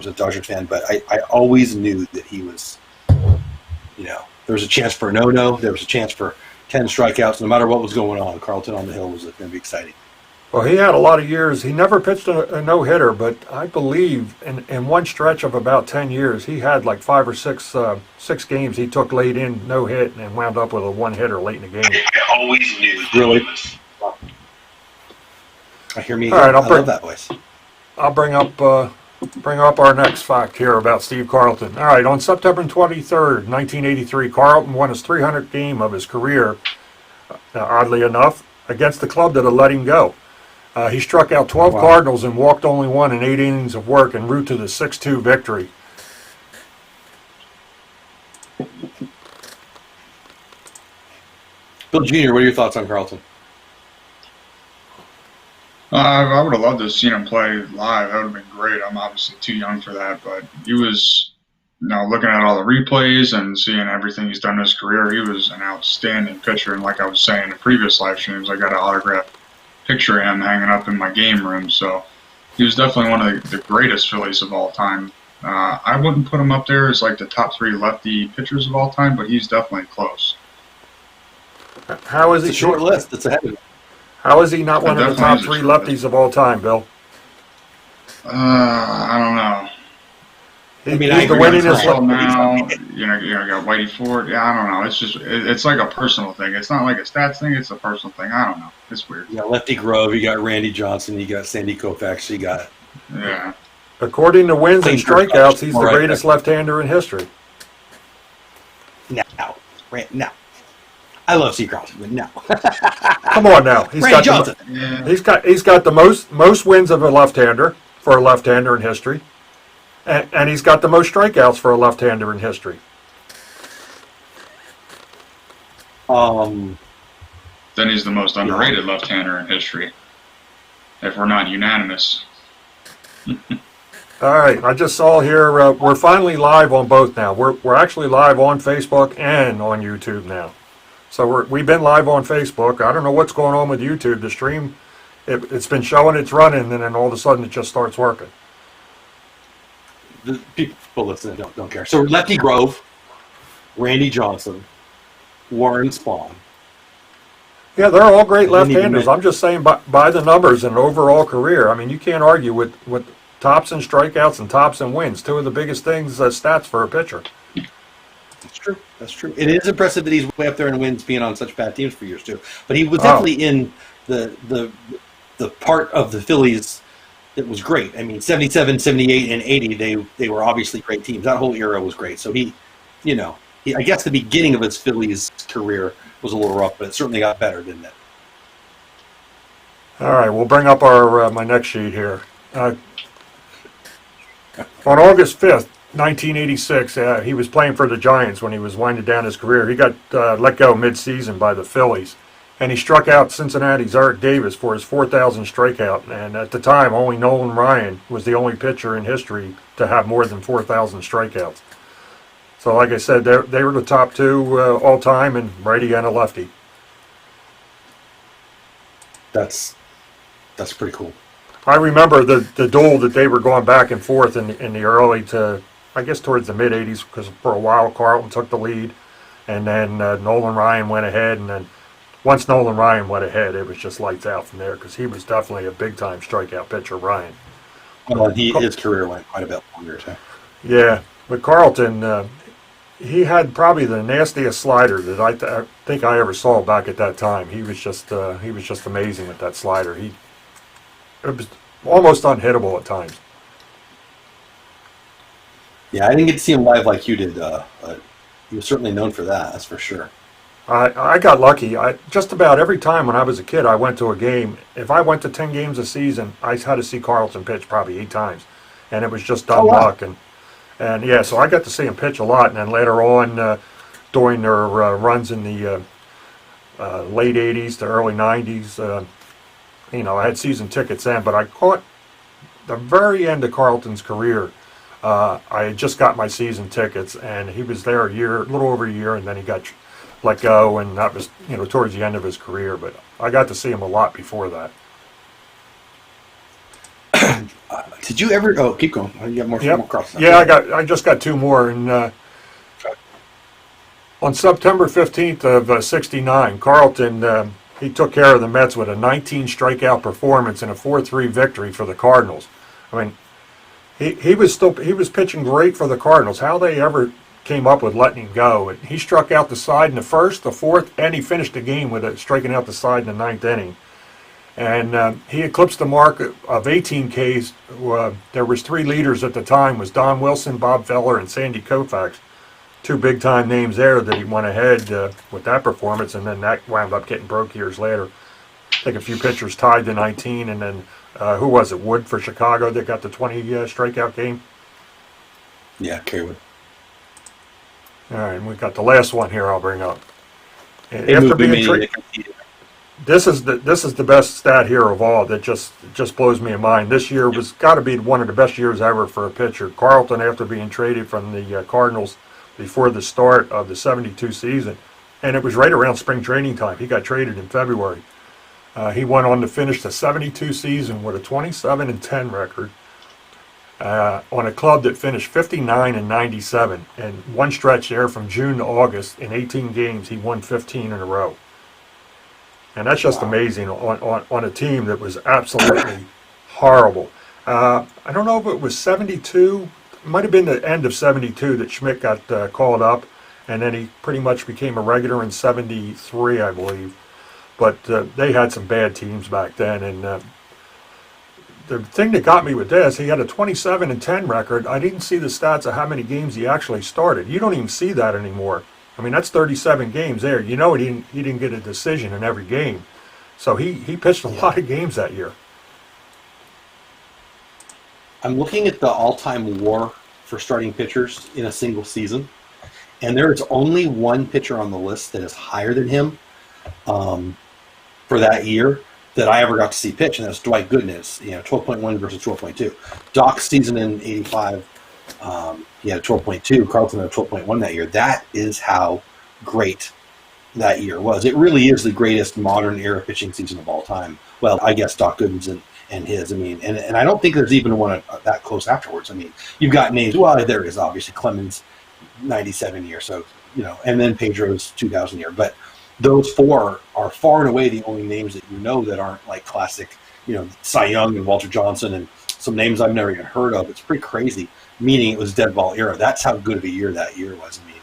a Dodger fan, but I always knew that he was, there was a chance for a no-no. There was a chance for 10 strikeouts. No matter what was going on, Carlton on the hill was going to be exciting. Well, he had a lot of years. He never pitched a no-hitter, but I believe in one stretch of about 10 years, he had like 5 or 6 games he took late in, no-hit, and wound up with a one-hitter late in the game. I always knew. Really? I hear me again. All right, I love that voice. I'll bring up our next fact here about Steve Carlton. All right, on September 23rd, 1983, Carlton won his 300th game of his career, oddly enough, against the club that had let him go. He struck out 12 Cardinals and walked only one in 8 innings of work en route to the 6-2 victory. Bill Jr., what are your thoughts on Carlton? I would have loved to have seen him play live. That would have been great. I'm obviously too young for that, but he was, looking at all the replays and seeing everything he's done in his career, he was an outstanding pitcher. And like I was saying in previous live streams, I got an autographed picture of him hanging up in my game room. So he was definitely one of the greatest Phillies of all time. I wouldn't put him up there as like the top 3 lefty pitchers of all time, but he's definitely close. How is he? It's a short list. It's ahead of him. How is he not one of the top 3 lefties of all time, Bill? I don't know. He's the winningest now. You got Whitey Ford. Yeah, I don't know. It's just it's like a personal thing. It's not like a stats thing. It's a personal thing. I don't know. It's weird. You got Lefty Grove. You got Randy Johnson. You got Sandy Koufax. You got. Yeah. According to wins and strikeouts, he's the greatest left-hander in history. No. I love Steve Carlton, but no. Come on now. He's got the most wins of a left-hander for a left-hander in history. And he's got the most strikeouts for a left-hander in history. Then he's the most underrated left-hander in history, if we're not unanimous. All right, I just saw here we're finally live on both now. We're actually live on Facebook and on YouTube now. So we've been live on Facebook. I don't know what's going on with YouTube. The stream, it's been showing it's running, and then all of a sudden it just starts working. The people listening don't care. So Lefty Grove, Randy Johnson, Warren Spahn. Yeah, they're all great left-handers. I'm just saying by the numbers and overall career. I mean, you can't argue with tops and strikeouts and tops and wins. 2 of the biggest things, stats for a pitcher. That's true. It is impressive that he's way up there in wins, being on such bad teams for years too. But he was definitely in the part of the Phillies that was great. I mean, 77, 78, and 80, they were obviously great teams. That whole era was great. So he I guess the beginning of his Phillies career was a little rough, but it certainly got better, didn't it? All right, we'll bring up our my next sheet here. On August 5th, 1986, he was playing for the Giants when he was winding down his career. He got let go mid-season by the Phillies, and he struck out Cincinnati's Eric Davis for his 4,000th strikeout. And at the time, only Nolan Ryan was the only pitcher in history to have more than 4,000 strikeouts. So like I said, they were the top 2 all time, and righty and a lefty. That's pretty cool. I remember the duel that they were going back and forth in the early to, I guess, towards the mid-'80s, because for a while Carlton took the lead, and then Nolan Ryan went ahead, and then once Nolan Ryan went ahead, it was just lights out from there, because he was definitely a big-time strikeout pitcher, Ryan. Well, his career went quite a bit longer, too. Yeah, but Carlton, he had probably the nastiest slider that I think I ever saw back at that time. He was just amazing with that slider. It was almost unhittable at times. Yeah, I didn't get to see him live like you did. He was certainly known for that, that's for sure. I got lucky. Just about every time when I was a kid, I went to a game. If I went to 10 games a season, I had to see Carlton pitch probably 8 times. And it was just dumb luck. And yeah, so I got to see him pitch a lot. And then later on, during their runs in the late 80s to early 90s, I had season tickets then. But I caught the very end of Carlton's career. I had just got my season tickets, and he was there a little over a year, and then he got let go, and that was towards the end of his career. But I got to see him a lot before that. Did you ever? Oh, keep going. You got more Yep. cross. Yeah, I just got two more. And on September 15th of '69, Carlton he took care of the Mets with a 19 strikeout performance and a 4-3 victory for the Cardinals. I mean, he was pitching great for the Cardinals. How they ever came up with letting him go? And he struck out the side in the first, the fourth, and he finished the game with it, striking out the side in the ninth inning. And he eclipsed the mark of 18 Ks. There was three leaders at the time: was Don Wilson, Bob Feller, and Sandy Koufax. Two big-time names there that he went ahead with that performance, and then that wound up getting broke years later. I think a few pitchers tied to 19, and then who was it? Wood for Chicago that got the 20 strikeout game. Yeah, Kerry Wood. All right, and we got the last one here. I'll bring up. Hey, After being this is the best stat here of all that just blows me in mind. This year was got to be one of the best years ever for a pitcher. Carlton, after being traded from the Cardinals before the start of the '72 season, and it was right around spring training time. He got traded in February. He went on to finish the '72 season with a 27-10 record on a club that finished 59-97. And one stretch there from June to August in 18 games, he won 15 in a row. And that's just amazing on a team that was absolutely horrible. I don't know if it was '72. It might have been the end of '72 that Schmidt got called up, and then he pretty much became a regular in '73, I believe. But they had some bad teams back then. And the thing that got me with this, he had a 27-10 record. I didn't see the stats of how many games he actually started. You don't even see that anymore. I mean, that's 37 games there. You know, he didn't get a decision in every game. So he pitched a lot of games that year. I'm looking at the all-time WAR for starting pitchers in a single season, and there is only one pitcher on the list that is higher than him for that year that I ever got to see pitch, and that's Dwight Goodness. 12.1 versus 12.2. Doc's season in '85, he had a 12.2. Carlton had a 12.1 that year. That is how great that year was. It really is the greatest modern era pitching season of all time. Well, I guess Doc Gooden's and his. I mean, and I don't think there's even one that close afterwards. I mean, you've got names. Well, there is obviously Clemens, '97 year. So and then Pedro's 2000 year. But those four are far and away the only names that that aren't like classic. Cy Young and Walter Johnson and some names I've never even heard of. It's pretty crazy. Meaning it was dead ball era. That's how good of a year that year was. I mean,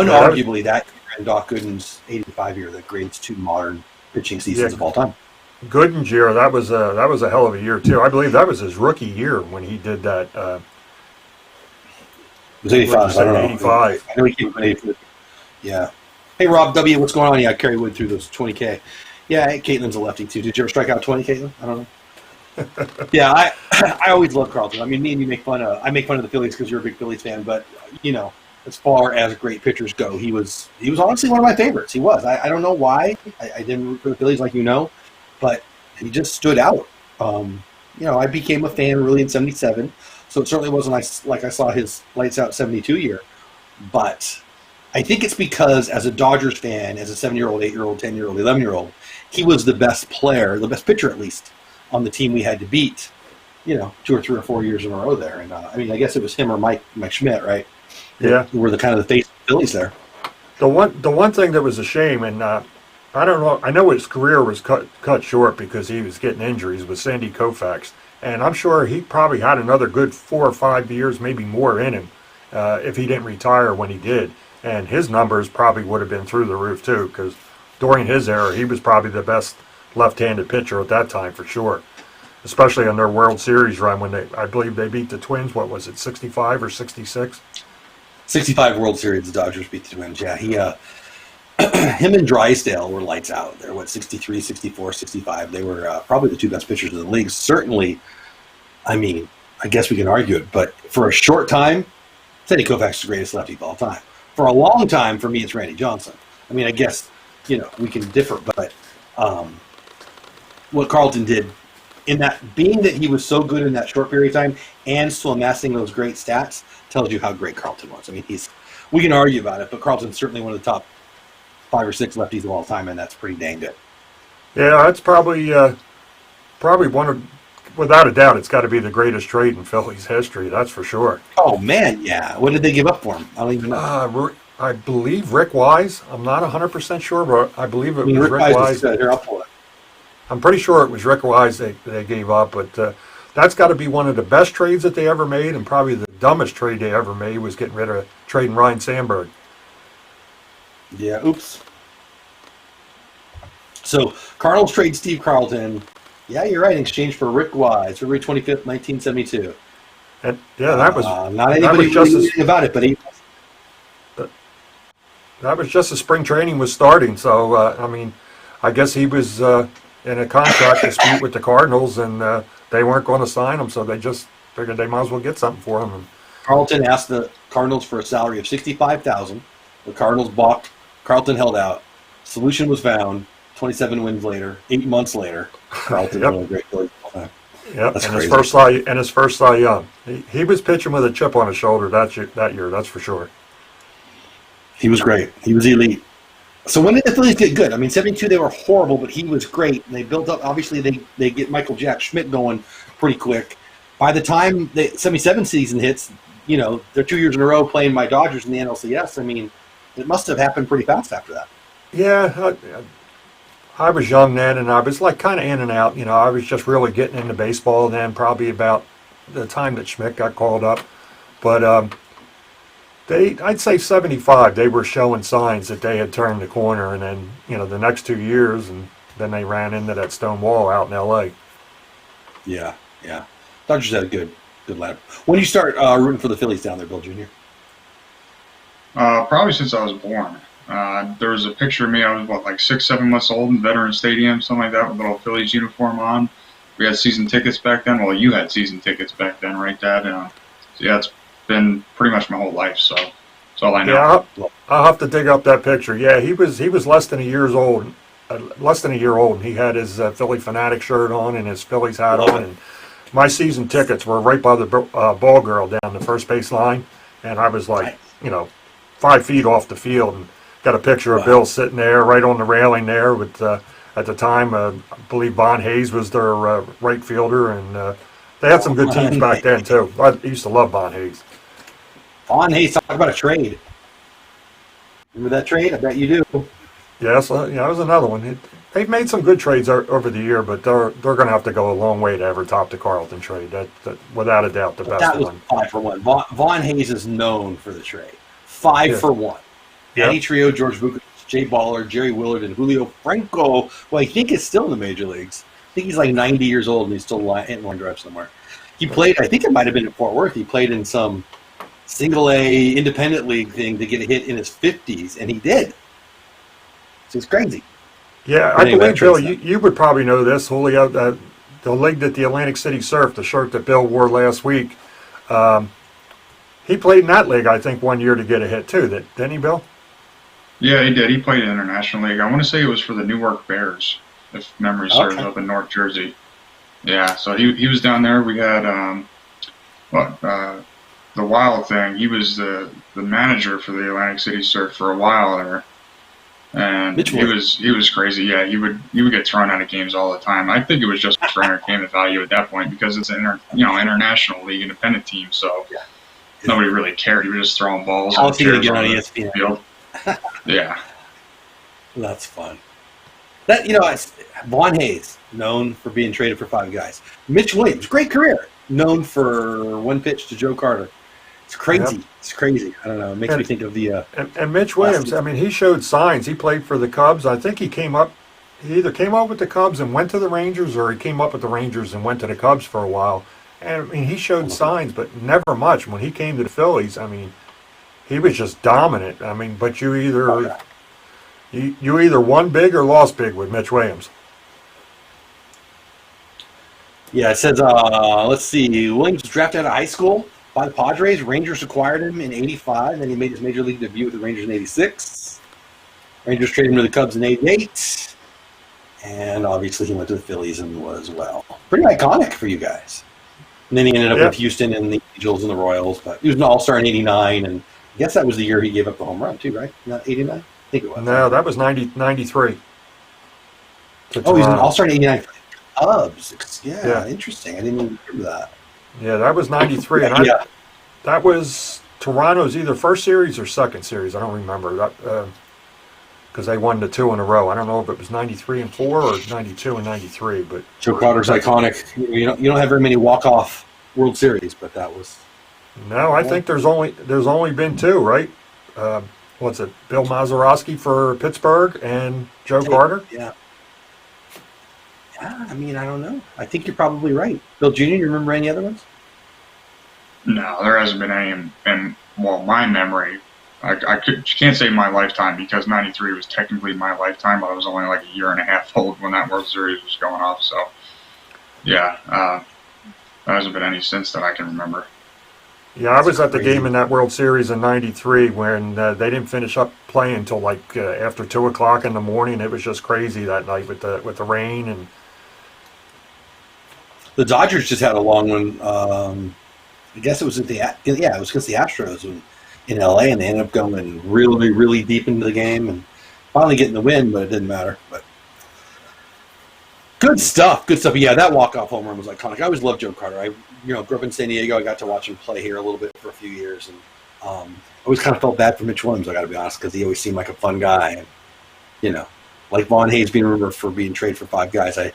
unarguably that year and Doc Gooden's '85 year, the greatest two modern pitching seasons of all time. Gooden's year, that was a hell of a year too. I believe that was his rookie year when he did that. It was '85. I don't know. '85. I know he came from '85. Yeah. Hey Rob W, what's going on? Yeah, Kerry Wood through those 20K. Yeah, Caitlin's a lefty too. Did you ever strike out 20, Caitlin? I don't know. Yeah, I always love Carlton. I mean, me and you make fun of the Phillies because you're a big Phillies fan, but as far as great pitchers go, he was honestly one of my favorites. He was. I don't know why. I didn't root for the Phillies but he just stood out. I became a fan really in '77, so it certainly wasn't like I saw his lights out '72 year. But I think it's because as a Dodgers fan, as a 7-year-old, 8-year-old, 10-year-old, 11-year-old, he was the best player, the best pitcher at least, on the team we had to beat, 2 or 3 or 4 years in a row there. And I guess it was him or Mike Schmidt, right? Yeah, who were the kind of the face of the Phillies there. The one thing that was a shame, and I don't know, I know his career was cut short because he was getting injuries with Sandy Koufax, and I'm sure he probably had another good 4 or 5 years, maybe more in him, if he didn't retire when he did. And his numbers probably would have been through the roof too, because during his era, he was probably the best left-handed pitcher at that time for sure, especially on their World Series run when I believe they beat the Twins. What was it, 65 or 66? 65 World Series, the Dodgers beat the Twins. Yeah, him and Drysdale were lights out. They're 63, 64, 65. They were probably the two best pitchers in the league. Certainly, I mean, I guess we can argue it, but for a short time, Sandy Koufax is the greatest lefty of all time. For a long time, for me, it's Randy Johnson. I mean, I guess, we can differ, but what Carlton did in that, being that he was so good in that short period of time and still amassing those great stats, tells you how great Carlton was. I mean, we can argue about it, but Carlton's certainly one of the top 5 or 6 lefties of all time, and that's pretty dang good. Yeah, that's probably one of without a doubt, it's got to be the greatest trade in Phillies history. That's for sure. Oh man, yeah. What did they give up for him? I don't even know. I believe Rick Wise. I'm not 100% sure, but I believe it was Rick Rick Wise Wise. is good. Here, I'll pull it. I'm pretty sure it was Rick Wise they gave up, but that's got to be one of the best trades that they ever made, and probably the dumbest trade they ever made was getting rid of trading Ryan Sandberg. Yeah. Oops. So Cardinals trade Steve Carlton. Yeah, you're right. In exchange for Rick Wise, February 25th, 1972. And yeah, that was not anybody really about it, but that was just as spring training was starting. So I mean, I guess he was in a contract dispute with the Cardinals, and they weren't going to sign him, so they just figured they might as well get something for him. And Carlton asked the Cardinals for a salary of $65,000. The Cardinals balked. Carlton held out. Solution was found. 27 wins later, 8 months later, Carlton won a great Phillies. Yep, That's and crazy. his first Cy Young. He was pitching with a chip on his shoulder that year. That's for sure. He was great. He was elite. So when did the Phillies get good? I mean, 72 they were horrible, but he was great. And they built up. Obviously, they get Michael Jack Schmidt going pretty quick. By the time the 77 season hits, you know, they're 2 years in a row playing my Dodgers in the NLCS. I mean, it must have happened pretty fast after that. Yeah, I was young then, and I was like kind of in and out. You know, I was just really getting into baseball then, probably about the time that Schmidt got called up. But I'd say 75, they were showing signs that they had turned the corner, and then, you know, the next 2 years, and then they ran into that stone wall out in L.A. Yeah. Dodgers had a good lineup. When did you start rooting for the Phillies down there, Bill Jr.? Probably since I was born. There was a picture of me. I was like 6, 7 months old in Veterans Stadium, something like that, with a little Phillies uniform on. We had season tickets back then. Well, you had season tickets back then, right, Dad? So yeah, it's been pretty much my whole life. So that's all I know. Yeah, I'll have to dig up that picture. Yeah, he was less than a year old, and he had his Philly Fanatic shirt on and his Phillies hat on. And my season tickets were right by the ball girl down the first base line, and I was like, you know, 5 feet off the field, and got a picture of Bill sitting there right on the railing there with, at the time, I believe Von Hayes was their right fielder, and they had some good teams back then, too. I used to love Von Hayes. Von Hayes, talk about a trade. Remember that trade? I bet you do. Yes, yeah, that was another one. They've made some good trades over the year, but they're going to have to go a long way to ever top the Carlton trade. That without a doubt, the best one. That was 5 for 1. Von Hayes is known for the trade. 5 for 1. Yep. Eddie Trio, George Vukovic, Jay Baller, Jerry Willard, and Julio Franco, who I think is still in the major leagues. I think he's like 90 years old and he's still hitting one drive somewhere. He played, I think it might have been in Fort Worth. He played in some single-A independent league thing to get a hit in his 50s, and he did. So it's crazy. Yeah, I believe, Bill, you would probably know this, Julio, the league that the Atlantic City Surf, the shirt that Bill wore last week, he played in that league, I think, 1 year to get a hit, too. Didn't he, Bill? Yeah, he did. He played in the International League. I want to say it was for the Newark Bears, if memory serves, up in North Jersey. Yeah, so he was down there. We had the Wild thing. He was the manager for the Atlantic City Surf for a while there, and he was crazy. Yeah, he would get thrown out of games all the time. I think it was just for entertainment value at that point because it's an international league, independent team, so nobody really cared. He was just throwing balls. I'll see it again on ESPN. Field. Yeah, that's fun. That Von Hayes, known for being traded for 5 guys. Mitch Williams, great career, known for 1 pitch to Joe Carter. It's crazy. Yep. It's crazy. I don't know. It makes me think of the. And Mitch Williams. I mean, he showed signs. He played for the Cubs. I think he either came up with the Cubs and went to the Rangers, or he came up with the Rangers and went to the Cubs for a while. And I mean, he showed signs, but never much. When he came to the Phillies, I mean, he was just dominant. I mean, but you either won big or lost big with Mitch Williams. Yeah, it says, let's see, Williams was drafted out of high school by the Padres. Rangers acquired him in 85, then he made his major league debut with the Rangers in 86. Rangers traded him to the Cubs in 88. And obviously he went to the Phillies and was, pretty iconic for you guys. And then he ended up with Houston and the Angels and the Royals. But he was an all-star in 89, and I guess that was the year he gave up the home run too, right? Not 89? I think it was. No, that was 93. Oh, he was an all-star in 89. Cubs. Yeah, Yeah, interesting. I didn't even remember that. yeah, that was '93, and Yeah, that was Toronto's either first series or second series. I don't remember that because they won the two in a row. I don't know if it was '93 and four or '92 and '93, but Joe Carter's that iconic. You don't have very many walk-off World Series, but that was no, I yeah. think there's only been two, right? Uh, what's it? Bill Mazeroski for Pittsburgh and Joe Carter. Yeah. Yeah, I mean, I don't know. I think you're probably right. Bill Jr., you remember any other ones? No, there hasn't been any well, my memory. Can't say my lifetime because '93 was technically my lifetime, but I was only like a year and a half old when that World Series was going off. So yeah, there hasn't been any since that I can remember. Yeah, I That's was at the game crazy. in that World Series in '93 when they didn't finish up playing until like after 2 o'clock in the morning. It was just crazy that night with the rain and The Dodgers just had a long one. I guess it was it was against the Astros in LA, and they ended up going really, really deep into the game and finally getting the win, but it didn't matter. But good stuff, good stuff. Yeah, that walk-off home run was iconic. I always loved Joe Carter. I grew up in San Diego. I got to watch him play here a little bit for a few years, and I always kind of felt bad for Mitch Williams. I got to be honest, because he always seemed like a fun guy, and you know, like Vaughn Hayes being remembered for being traded for five guys. I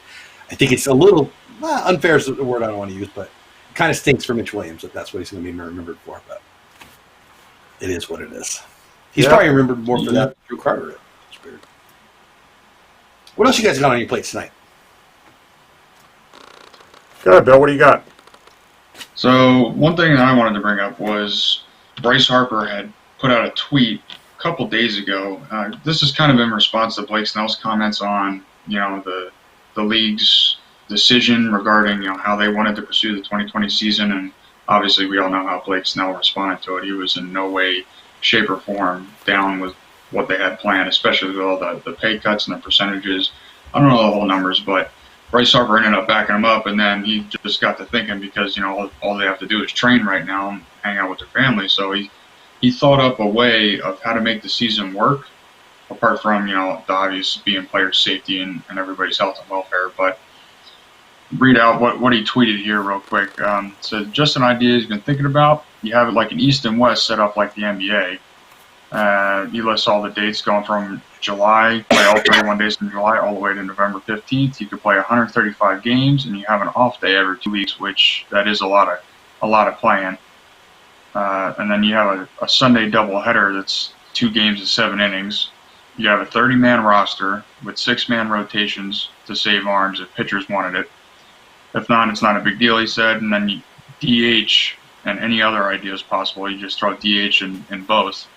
think it's a little unfair is the word I don't want to use, but it kind of stinks for Mitch Williams that that's what he's going to be remembered for. But it is what it is. He's yeah. probably remembered more for that than Drew Carter. It's weird. What else you guys got on your plate tonight? Go ahead, Bill. What do you got? So one thing that I wanted to bring up was Bryce Harper had put out a tweet a couple days ago. This is kind of in response to Blake Snell's comments on the league's decision regarding how they wanted to pursue the 2020 season, and obviously we all know how Blake Snell responded to it. He was in no way, shape, or form down with what they had planned, especially with all the pay cuts and the percentages. I don't know the whole numbers, but Bryce Harper ended up backing him up, and then he just got to thinking because all they have to do is train right now and hang out with their family. So he thought up a way of how to make the season work, apart from the obvious being player safety and everybody's health and welfare. But read out what he tweeted here real quick. So just an idea he's been thinking about. You have it like an East and West set up like the NBA. He lists all the dates going from July, play all 31 days in July, all the way to November 15th. You could play 135 games, and you have an off day every 2 weeks, which that is a lot of playing. And then you have a Sunday doubleheader that's 2 games and 7 innings. You have a 30-man roster with 6-man rotations to save arms if pitchers wanted it. If not, it's not a big deal, he said. And then DH and any other ideas possible. You just throw DH in both.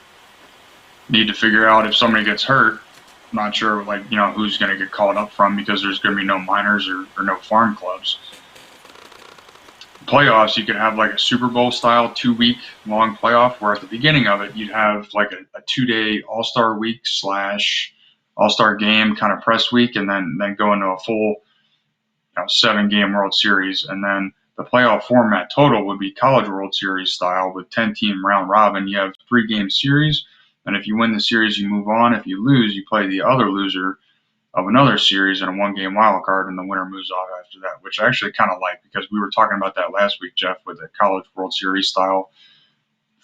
Need to figure out if somebody gets hurt. I'm not sure, who's going to get called up from because there's going to be no minors or no farm clubs. Playoffs, you could have like a Super Bowl style 2-week long playoff where at the beginning of it, you'd have like a 2-day All-Star week / All-Star game kind of press week, and then go into a full 7-game World Series. And then the playoff format total would be College World Series style with 10-team round robin. You have 3-game series. And if you win the series, you move on. If you lose, you play the other loser of another series in a 1-game wild card, and the winner moves off after that, which I actually kind of like because we were talking about that last week, Jeff, with the College World Series style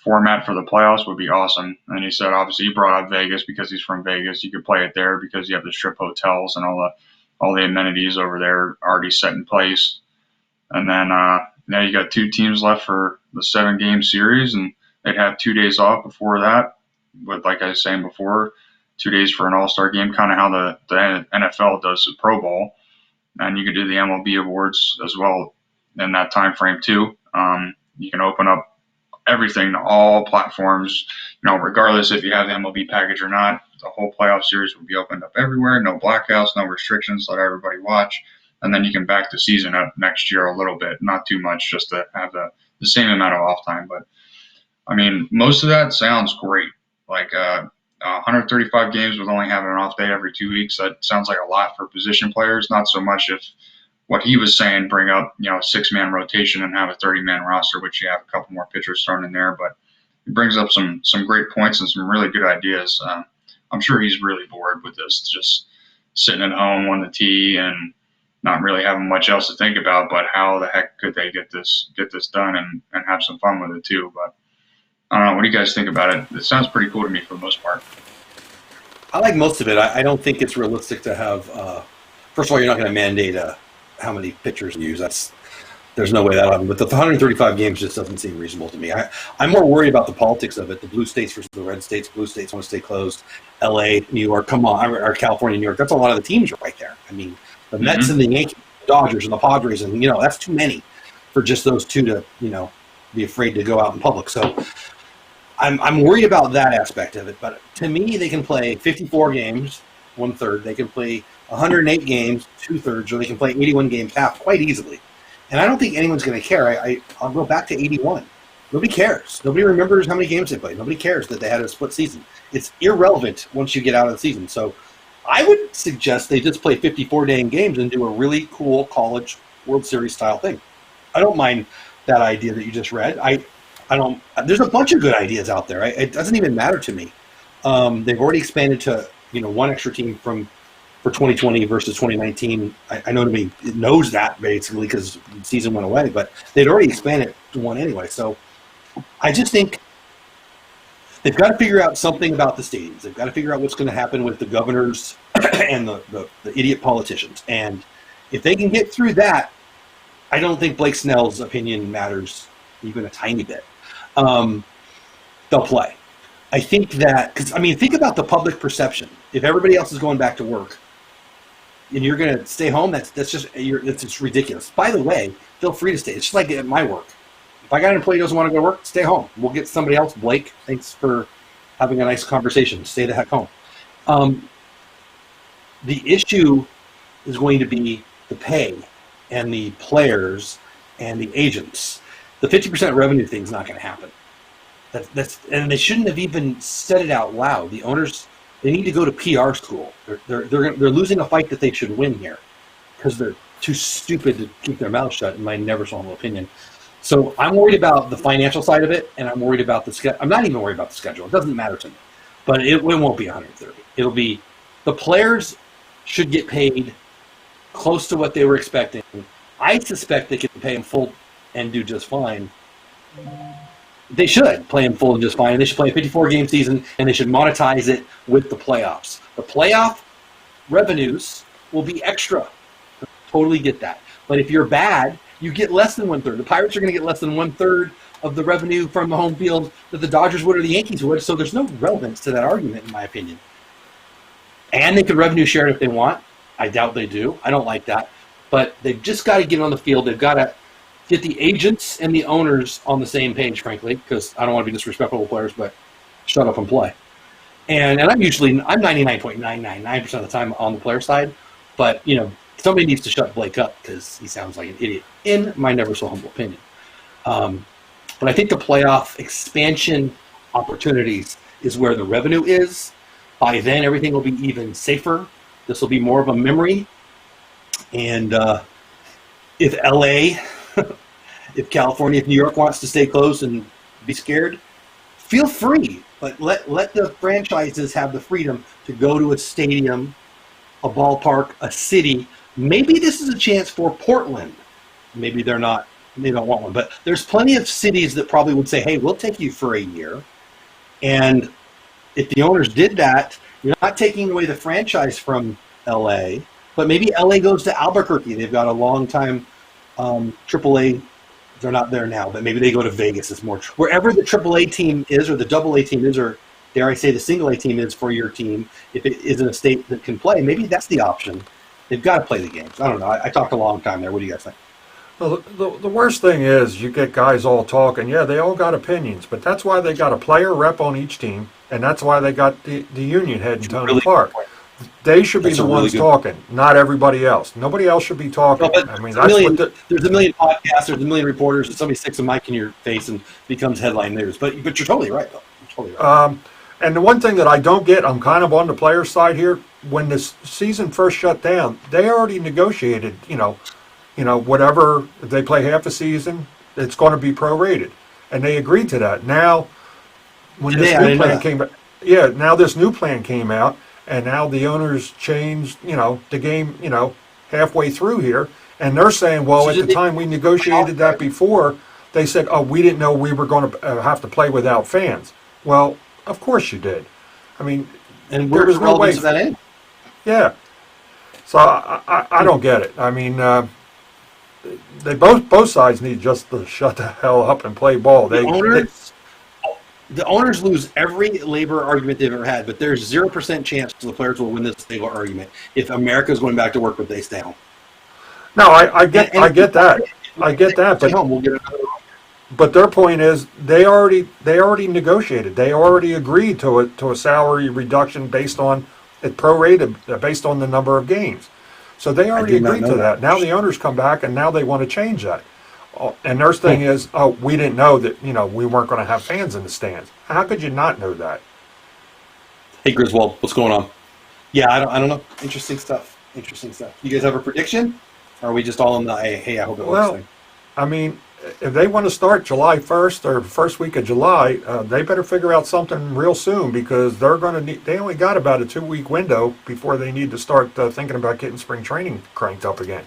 format for the playoffs would be awesome. And he said, obviously, he brought up Vegas because he's from Vegas. You could play it there because you have the strip hotels and all the amenities over there already set in place. And then now you got 2 teams left for the 7-game series, and they'd have 2 days off before that. With, like I was saying before, 2 days for an All-Star game, kind of how the NFL does the Pro Bowl. And you could do the MLB awards as well in that time frame too. You can open up everything to all platforms, regardless if you have the MLB package or not. The whole playoff series will be opened up everywhere. No blackouts, no restrictions. Let everybody watch. And then you can back the season up next year a little bit, not too much, just to have the same amount of off time. But I mean, most of that sounds great. Like 135 games with only having an off day every 2 weeks. That sounds like a lot for position players. Not so much if what he was saying, bring up a 6-man rotation and have a 30-man roster, which you have a couple more pitchers thrown in there. But he brings up some great points and some really good ideas. I'm sure he's really bored with this, just sitting at home on the tee and not really having much else to think about. But how the heck could they get this done and have some fun with it too? But I don't know. What do you guys think about it? It sounds pretty cool to me for the most part. I like most of it. I don't think it's realistic to have. First of all, you're not going to mandate how many pitchers you use. There's no way that'll happen. But the 135 games just doesn't seem reasonable to me. I'm more worried about the politics of it. The blue states versus the red states. Blue states want to stay closed. L.A., New York, come on, or California, New York. That's a lot of the teams right there. I mean, the Mets and the Yankees, the Dodgers and the Padres, and that's too many for just those two to be afraid to go out in public. So I'm worried about that aspect of it. But to me, they can play 54 games, 1/3. They can play 108 games, 2/3, or they can play 81 games, half, quite easily. And I don't think anyone's going to care. I'll go back to 81. Nobody cares. Nobody remembers how many games they played. Nobody cares that they had a split season. It's irrelevant once you get out of the season. So I would suggest they just play 54-day games and do a really cool college World Series style thing. I don't mind that idea that you just read. I don't. There's a bunch of good ideas out there. It doesn't even matter to me. They've already expanded to one extra team for 2020 versus 2019. I know nobody knows that basically because the season went away, but they'd already expanded to one anyway. So I just think they've got to figure out something about the stadiums. They've got to figure out what's going to happen with the governors and the idiot politicians. And if they can get through that, I don't think Blake Snell's opinion matters even a tiny bit. They'll play. I think that, because, think about the public perception. If everybody else is going back to work and you're going to stay home, that's just ridiculous. By the way, feel free to stay. It's just like at my work. If I got an employee who doesn't want to go to work, stay home. We'll get somebody else. Blake, thanks for having a nice conversation. Stay the heck home. The issue is going to be the pay and the players and the agents. The 50% revenue thing is not going to happen. And they shouldn't have even said it out loud. The owners, they need to go to PR school. They're losing a fight that they should win here because they're too stupid to keep their mouth shut, in my never so humble opinion. So I'm worried about the financial side of it, and I'm worried about the schedule. I'm not even worried about the schedule. It doesn't matter to me. But it won't be 130. It'll be the players should get paid close to what they were expecting. I suspect they can pay them full and do just fine. They should play them full and just fine. They should play a 54-game season, and they should monetize it with the playoffs. The playoff revenues will be extra. Totally get that. But if you're bad, you get less than 1/3. The Pirates are going to get less than 1/3 of the revenue from the home field that the Dodgers would or the Yankees would. So there's no relevance to that argument, in my opinion. And they could revenue share it if they want. I doubt they do. I don't like that. But they've just got to get on the field. They've got to get the agents and the owners on the same page, frankly, because I don't want to be disrespectful to players, but shut up and play. And I'm 99.999% of the time on the player side. But, somebody needs to shut Blake up because he sounds like an idiot, in my never so humble opinion. But I think the playoff expansion opportunities is where the revenue is. By then, everything will be even safer. This will be more of a memory. And if LA, if California, if New York wants to stay close and be scared, feel free. But let the franchises have the freedom to go to a stadium, a ballpark, a city. Maybe this is a chance for Portland. Maybe they don't want one. But there's plenty of cities that probably would say, hey, we'll take you for a year. And if the owners did that, you're not taking away the franchise from LA, but maybe LA goes to Albuquerque. They've got a long time AAA. They're not there now, but maybe they go to Vegas. It's more wherever the AAA team is, or the AA team is, or dare I say the single A team is for your team. If it is in a state that can play, maybe that's the option. They've got to play the games. I don't know. I talked a long time there. What do you guys think? Well, the worst thing is you get guys all talking. Yeah, they all got opinions, but that's why they got a player rep on each team, and that's why they got the union head and Tony Really Clark. They should be the ones talking, not everybody else. Nobody else should be talking. No, I mean, there's a million podcasts, there's a million reporters, and somebody sticks a mic in your face and becomes headline news. But you're totally right, though. You're totally right. And the one thing that I don't get, I'm kind of on the players' side here. When this season first shut down, they already negotiated, whatever, if they play half a season, it's going to be prorated. And they agreed to that. Now, when this new plan came out, now this new plan came out, and now the owners changed, the game, halfway through here, and they're saying, well, at the time we negotiated that before, they said, oh, we didn't know we were going to have to play without fans. Well, of course you did. I mean, and where was the relevance of that in? Yeah. So I don't get it. I mean, they both sides need just to shut the hell up and play ball. The owners lose every labor argument they've ever had, but there's 0% chance the players will win this labor argument if America's going back to work, but they stay home. No, I get that. I get that, but home, we'll get another. But their point is they already negotiated. They already agreed to a salary reduction based on it prorated based on the number of games. So they already agreed to that. Now the owners come back and now they want to change that. And their thing is, oh, we didn't know that, we weren't going to have fans in the stands. How could you not know that? Hey, Griswold, what's going on? Yeah, I don't know. Interesting stuff. You guys have a prediction? Or are we just all in the, hey, I hope it works thing? I mean, if they want to start July 1st or first week of July, they better figure out something real soon because they only got about a 2-week window before they need to start thinking about getting spring training cranked up again.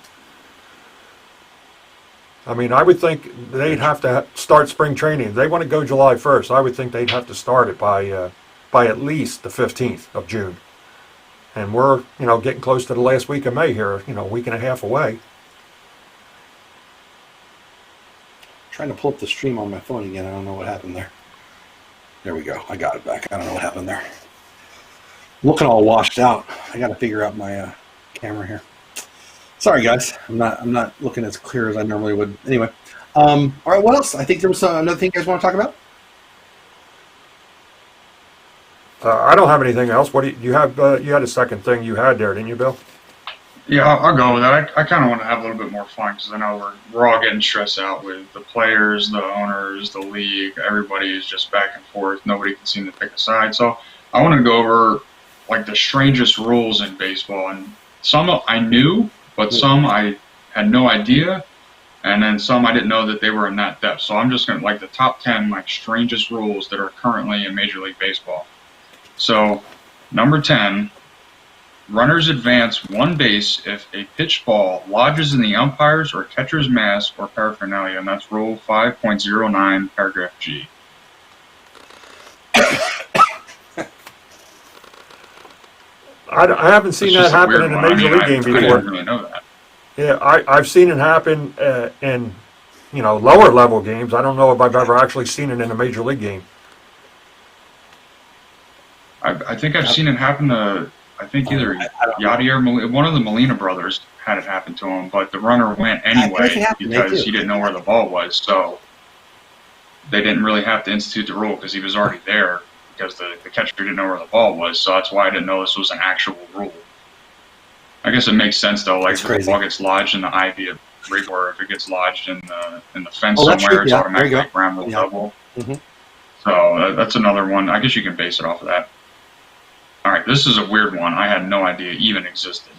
I mean, I would think they'd have to start spring training. If they want to go July 1st, I would think they'd have to start it by at least the 15th of June. And we're, getting close to the last week of May here, a week and a half away. Trying to pull up the stream on my phone again. I don't know what happened there. There we go. I got it back. I don't know what happened there. I'm looking all washed out. I got to figure out my camera here. Sorry, guys. I'm not looking as clear as I normally would. Anyway, all right. What else? I think there was another thing you guys want to talk about. I don't have anything else. What do you have? You had a second thing you had there, didn't you, Bill? Yeah, I'll go with that. I kind of want to have a little bit more fun because I know we're all getting stressed out with the players, the owners, the league. Everybody is just back and forth. Nobody can seem to pick a side. So I want to go over like the strangest rules in baseball, and some I knew, but some I had no idea, and then some I didn't know that they were in that depth. So I'm just going to like the top 10 like strangest rules that are currently in Major League Baseball. So number 10. Runners advance one base if a pitched ball lodges in the umpire's or catcher's mask or paraphernalia, and that's Rule 5.09, paragraph G. I haven't seen that happen in a Major League game before. I didn't really know that. Yeah, I've seen it happen in lower level games. I don't know if I've ever actually seen it in a Major League game. I think I've seen it happen to. I think either Yadi or one of the Molina brothers had it happen to him, but the runner went anyway because he didn't know where the ball was. So they didn't really have to institute the rule because he was already there because the catcher didn't know where the ball was. So that's why I didn't know this was an actual rule. I guess it makes sense though. Like if the ball gets lodged in the ivy of rig, or if it gets lodged in the fence somewhere, it's automatically ground rule double. Mm-hmm. So that's another one. I guess you can base it off of that. All right, this is a weird one. I had no idea even existed.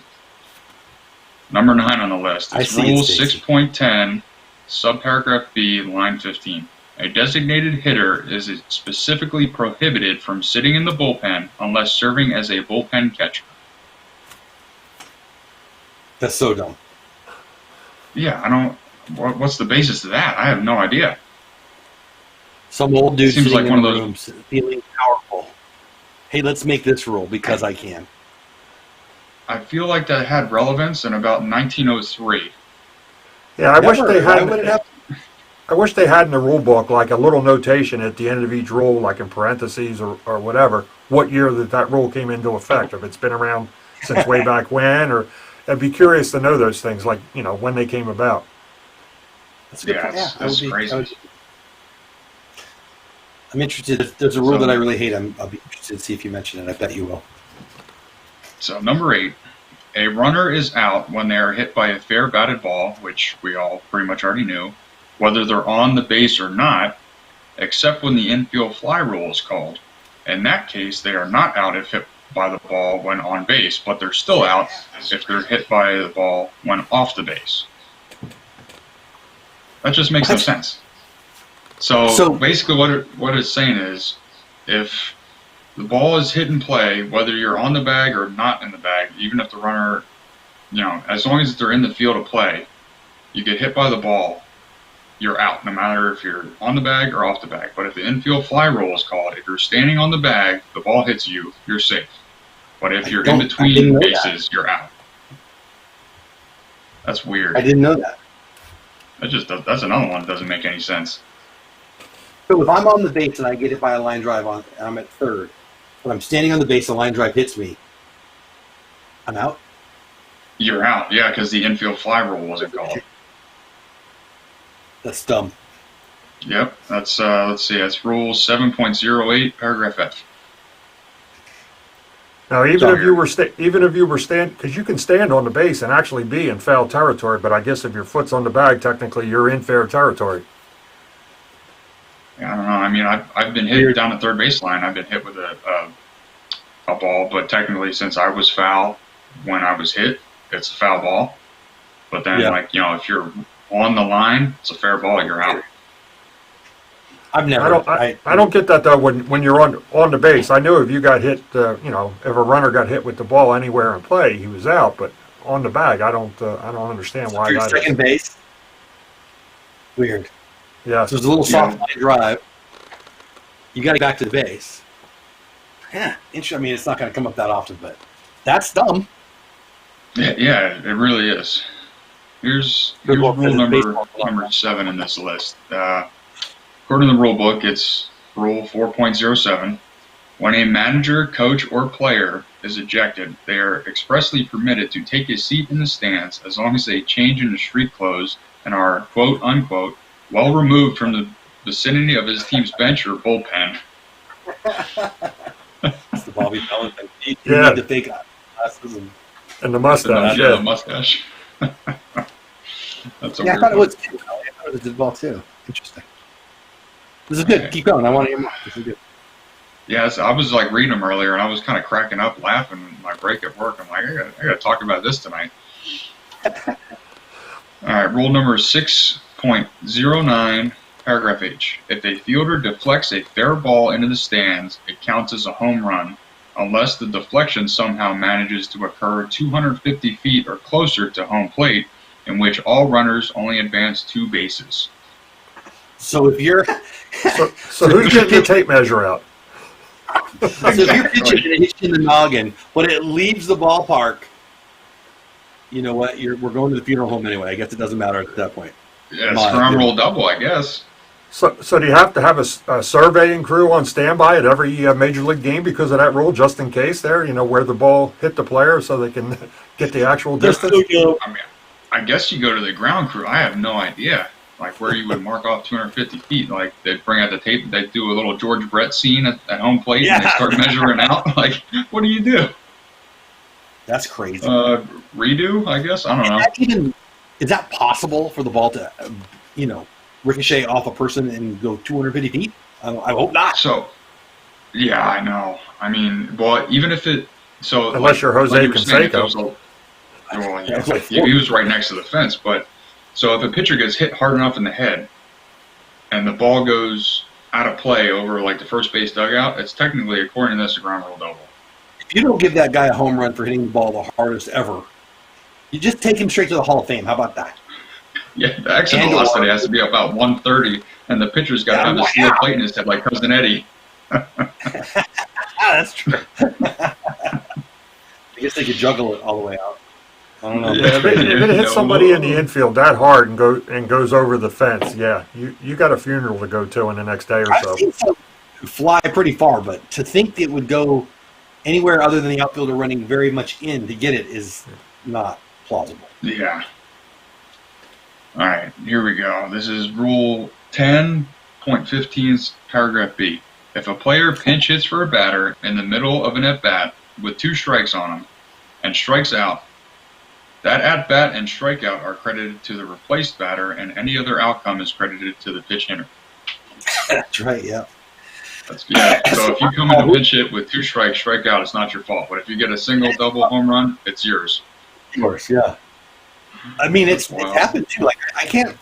Number 9 on the list is Rule 6.10, subparagraph B, line 15. A designated hitter is specifically prohibited from sitting in the bullpen unless serving as a bullpen catcher. That's so dumb. Yeah, I don't. What's the basis of that? I have no idea. Some old dude seems like one of those rooms feeling powerful. Hey, let's make this rule because I can. I feel like that had relevance in about 1903. Yeah, I wish they had in the rule book like a little notation at the end of each rule, like in parentheses or whatever, what year that rule came into effect. If it's been around since way back when, or I'd be curious to know those things, like when they came about. That's a good point. That's crazy. I'm interested. If there's a rule that I really hate, I'll be interested to see if you mention it. I bet you will. So number 8, a runner is out when they are hit by a fair batted ball, which we all pretty much already knew, whether they're on the base or not, except when the infield fly rule is called. In that case, they are not out if hit by the ball when on base, but they're still out if they're hit by the ball when off the base. That just makes no sense. So basically what it's saying is if the ball is hit in play, whether you're on the bag or not in the bag, even if the runner as long as they're in the field of play, you get hit by the ball, you're out, no matter if you're on the bag or off the bag. But if the infield fly rule is called, if you're standing on the bag, the ball hits you, you're safe. But if you're in between bases, you're out. That's weird. I didn't know that. That's another one that doesn't make any sense. So if I'm on the base and I get hit by a line drive and I'm at third, when I'm standing on the base, the line drive hits me, I'm out? You're out, yeah, because the infield fly rule wasn't called. That's dumb. Yep, that's, let's see, that's Rule 7.08, paragraph F. Now, even if you were because you can stand on the base and actually be in foul territory, but I guess if your foot's on the bag, technically you're in fair territory. Yeah, I don't know. I mean, I've been hit down the third baseline. I've been hit with a ball, but technically, since I was foul when I was hit, it's a foul ball. But then, if you're on the line, it's a fair ball. You're out. I don't get that though. When you're on the base, I knew if you got hit, if a runner got hit with the ball anywhere in play, he was out. But on the bag, I don't understand why that is. Second base. Weird. Yeah. So there's a little soft line drive. You got to go back to the base. Yeah, interesting. I mean, it's not going to come up that often, but that's dumb. Yeah, it really is. Here's rule number 7 in this list. According to the rule book, it's Rule 4.07. When a manager, coach, or player is ejected, they are expressly permitted to take a seat in the stands as long as they change into street clothes and are, quote unquote, well removed from the vicinity of his team's bench or bullpen. It's the Bobby Bellin thing. You need the fake glasses and the mustache. The mustache. That's a weird I thought it was too. I thought it was the ball too. Interesting. This is good. Okay. Keep going. I want to hear more. This is good. Yeah, I was like reading them earlier, and I was kind of cracking up, laughing in my break at work. I'm like, I got to talk about this tonight. All right, rule number 6.09, paragraph H. If a fielder deflects a fair ball into the stands, it counts as a home run, unless the deflection somehow manages to occur 250 feet or closer to home plate, in which all runners only advance 2 bases. So if you're so who's getting the tape measure out? So if you're pitching and it hits you in the noggin, but it leaves the ballpark, you know what? We're going to the funeral home anyway. I guess it doesn't matter at that point. Yeah, scrum roll double, I guess. So do you have to have a surveying crew on standby at every major league game because of that rule, just in case there, where the ball hit the player so they can get the actual distance? I mean, I guess you go to the ground crew. I have no idea. Like where you would mark off 250 feet. Like they'd bring out the tape, they'd do a little George Brett scene at home plate, and they start measuring out. Like, what do you do? That's crazy. Redo, I guess. I don't know. Is that possible for the ball to, ricochet off a person and go 250 feet? I hope not. So, yeah, I know. I mean, well, even if it. So unless you're Jose Canseco. He was right next to the fence, but. So if a pitcher gets hit hard enough in the head and the ball goes out of play over like the first base dugout, it's technically, according to this, a ground rule double. If you don't give that guy a home run for hitting the ball the hardest ever, you just take him straight to the Hall of Fame. How about that? Yeah, the exit velocity has to be about 130, and the pitcher's got to have a steel plate in his head like Cousin Eddie. That's true. I guess they could juggle it all the way out. I don't know. Yeah, if it hits somebody in the infield that hard and goes over the fence, yeah, you got a funeral to go to in the next day or so. I've seen some fly pretty far, but to think it would go anywhere other than the outfielder running very much in to get it is not plausible. Yeah. All right, here we go. This is Rule 10.15, paragraph B. If a player pinch hits for a batter in the middle of an at-bat with 2 strikes on him and strikes out, that at-bat and strikeout are credited to the replaced batter, and any other outcome is credited to the pitch hitter. That's right, yeah. So if you come in a pinch hit with 2 strikes, strike out, it's not your fault. But if you get a single, double, home run, it's yours. Of course, yeah. I mean, it's happened too. Like, I can't.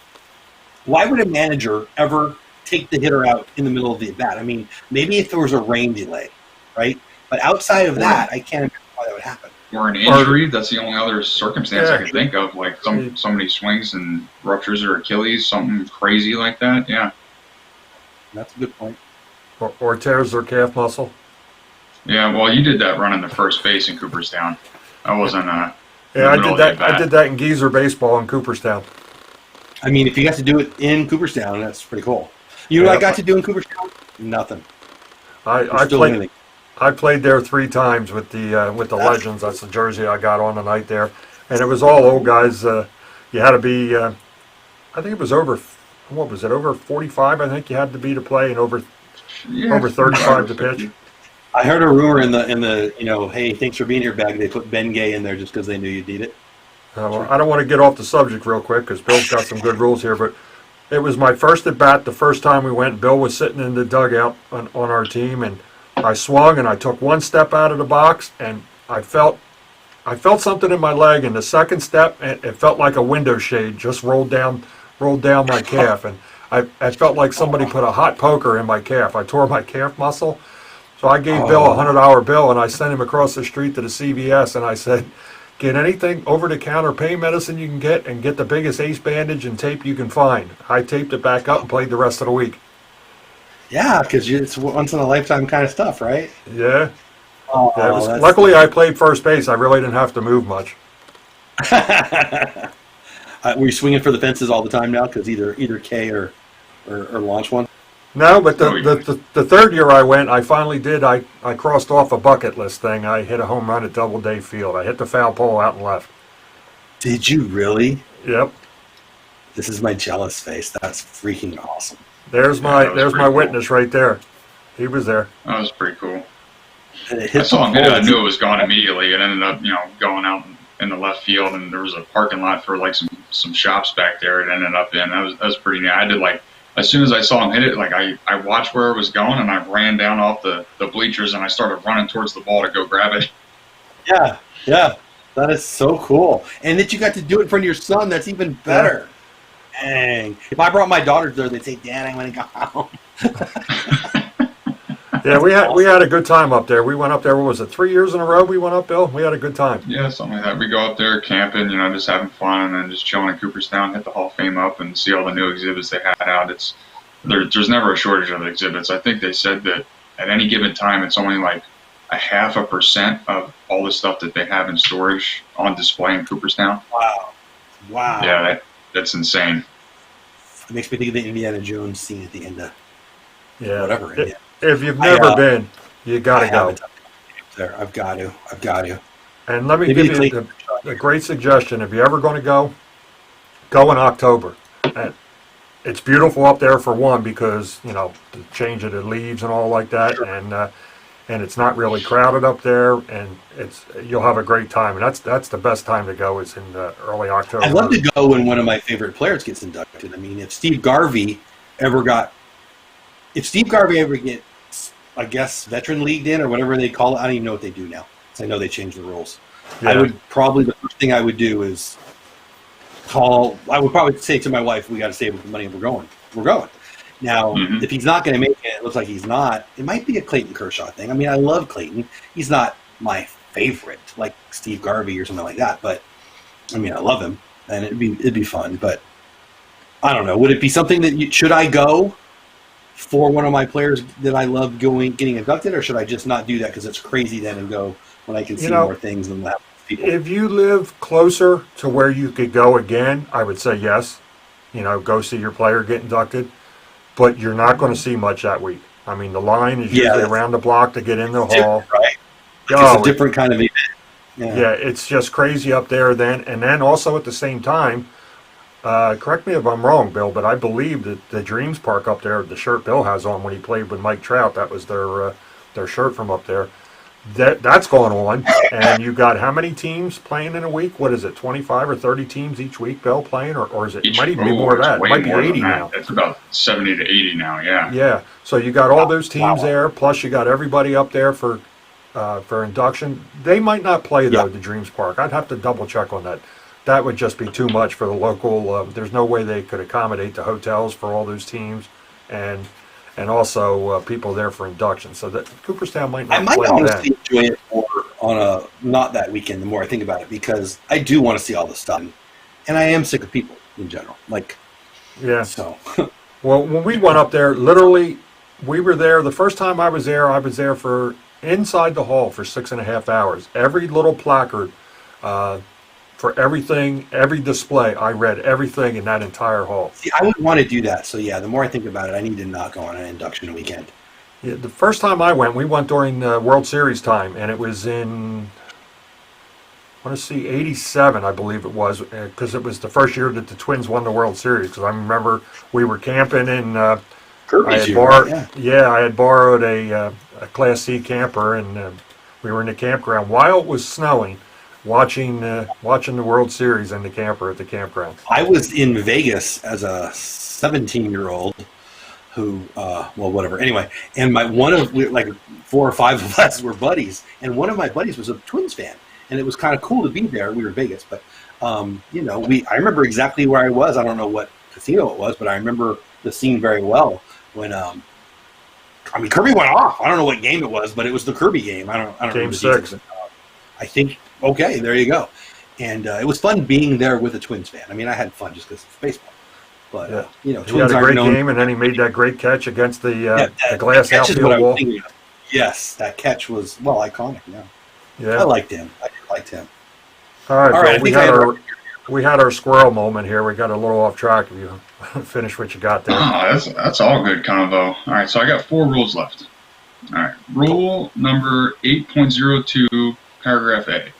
Why would a manager ever take the hitter out in the middle of the at-bat? I mean, maybe if there was a rain delay, right? But outside of that, I can't imagine why that would happen. or an injury. That's the only other circumstance I can think of. Like somebody swings and ruptures their Achilles, something crazy like that. Yeah. That's a good point. Or tears their calf muscle. Yeah, well, you did that running the first base in Cooperstown. I wasn't. Yeah, I did that. I did that in geezer baseball in Cooperstown. I mean, if you got to do it in Cooperstown, that's pretty cool. You know what I got to do in Cooperstown? Nothing. I played there 3 times with the Legends. That's the jersey I got on the night there, and it was all old guys. You had to be. I think it was over. What was it? Over 45. I think you had to be to play, and over 35 to pitch. I heard a rumor in the hey, thanks for being here bag. They put Ben Gay in there just because they knew you'd need it. Well, I don't want to get off the subject real quick because Bill's got some good rules here, but it was my first at bat the first time we went. Bill was sitting in the dugout on our team, and I swung and I took one step out of the box, and I felt something in my leg, and the second step, it felt like a window shade just rolled down my calf, and I felt like somebody put a hot poker in my calf. I tore my calf muscle. So I gave Bill a $100 bill, and I sent him across the street to the CVS, and I said, get anything over-the-counter pain medicine you can get, and get the biggest ace bandage and tape you can find. I taped it back up and played the rest of the week. Yeah, because it's once-in-a-lifetime kind of stuff, right? Yeah. Luckily, I played first base. I really didn't have to move much. Were you swinging for the fences all the time now? Because either K or launch one? No, but the third year I went, I finally did. I crossed off a bucket list thing. I hit a home run at Doubleday Field. I hit the foul pole out and left. Did you really? Yep. This is my jealous face. That's freaking awesome. There's my witness right there. He was there. That was pretty cool. I saw him hit it. I knew it was gone immediately. It ended up, going out in the left field, and there was a parking lot for like some shops back there. It ended up in. That was pretty neat. I did as soon as I saw him hit it, I watched where it was going, and I ran down off the bleachers, and I started running towards the ball to go grab it. Yeah, that is so cool. And that you got to do it in front of your son, that's even better. Yeah. Dang. If I brought my daughters there, they'd say, Dad, I want to go home. Yeah, we had a good time up there. We went up there, what was it, 3 years in a row we went up, Bill? We had a good time. Yeah, something like that. We go up there camping, just having fun, and then just chilling in Cooperstown, hit the Hall of Fame up, and see all the new exhibits they had out. There's never a shortage of exhibits. I think they said that at any given time, it's only like 0.5% of all the stuff that they have in storage on display in Cooperstown. Wow. Yeah, that's insane. It makes me think of the Indiana Jones scene at the end of whatever. If you've never been, you got to go. There, I've got to. And let me give you a great suggestion. If you're ever going to go in October. And it's beautiful up there for one because the change of the leaves and all like that, sure. And it's not really crowded up there, and you'll have a great time. And that's the best time to go is in early October. I'd love to go when one of my favorite players gets inducted. I mean, if Steve Garvey ever gets, I guess, veteran leagued in or whatever they call it. I don't even know what they do now. I know they changed the rules. Yeah. The first thing I would do is I would probably say to my wife, we got to save the money and we're going. Now, if he's not going to make it looks like he's not, it might be a Clayton Kershaw thing. I mean, I love Clayton. He's not my favorite, like Steve Garvey or something like that. But, I mean, I love him, and it'd be fun. But, I don't know. Would it be something that should I go for one of my players that I love getting inducted, or should I just not do that because it's crazy then and go when I can see more things than that? If you live closer to where you could go again, I would say yes. Go see your player get inducted, but you're not going to see much that week. I mean, the line is usually around the block to get in the hall. Right? It's a different kind of event. Yeah, it's just crazy up there then. And then also at the same time, correct me if I'm wrong, Bill, but I believe that the Dreams Park up there, the shirt Bill has on when he played with Mike Trout, that was their shirt from up there. That's going on, and you got how many teams playing in a week? What is it, 25 or 30 teams each week, Bill, playing, or is it? It might even be more of that. It might be 80 now. It's about 70 to 80 now. Yeah. Yeah. So you got all those teams there, plus you got everybody up there for induction. They might not play though the Dreams Park. I'd have to double check on that. That would just be too much for the local. There's no way they could accommodate the hotels for all those teams, and also people there for induction. So that Cooperstown might not play that. I might honestly enjoy it on a not that weekend. The more I think about it, because I do want to see all this stuff, and I am sick of people in general. Like, Yeah. so Well, when we went up there, literally, we were there. The first time I was there for inside the hall for 6.5 hours. Every little placard uh, for everything, every display, I read everything in that entire hall. see, I would want to do that. So yeah, the more I think about it, I need to not go on an induction weekend. Yeah, the first time we went during the World Series time, and it was in, I want to see, 87, I believe it was, because it was the first year that the Twins won the World Series. Because I remember we were camping in, Kirby's year, right? Yeah. I had borrowed a Class C camper, and we were in the campground while it was snowing, watching the World Series in the camper at the campground. I was in Vegas as a 17-year-old who, well, whatever. Anyway, and like 4 or 5 of us were buddies, and one of my buddies was a Twins fan, and it was kind of cool to be there. We were in Vegas, but I remember exactly where I was. I don't know what casino it was, but I remember the scene very well when Kirby went off. I don't know what game it was, but it was the Kirby game. I don't Game remember 6. I think, okay, there you go. And it was fun being there with a Twins fan. I mean, I had fun just because it's baseball. But, Yeah. He had Twins a aren't great known. game, and then he made that great catch against the That glass catch is outfield what I was wall. thinking of. Yes, that catch was, well, iconic, yeah. Yeah. I liked him. I liked him. All right, All right, Bill, I think I have we had our squirrel moment here. We got a little off track. If you finish what you got there. That's all good convo. All right, so I got 4 rules left. All right, rule number 8.02, paragraph A.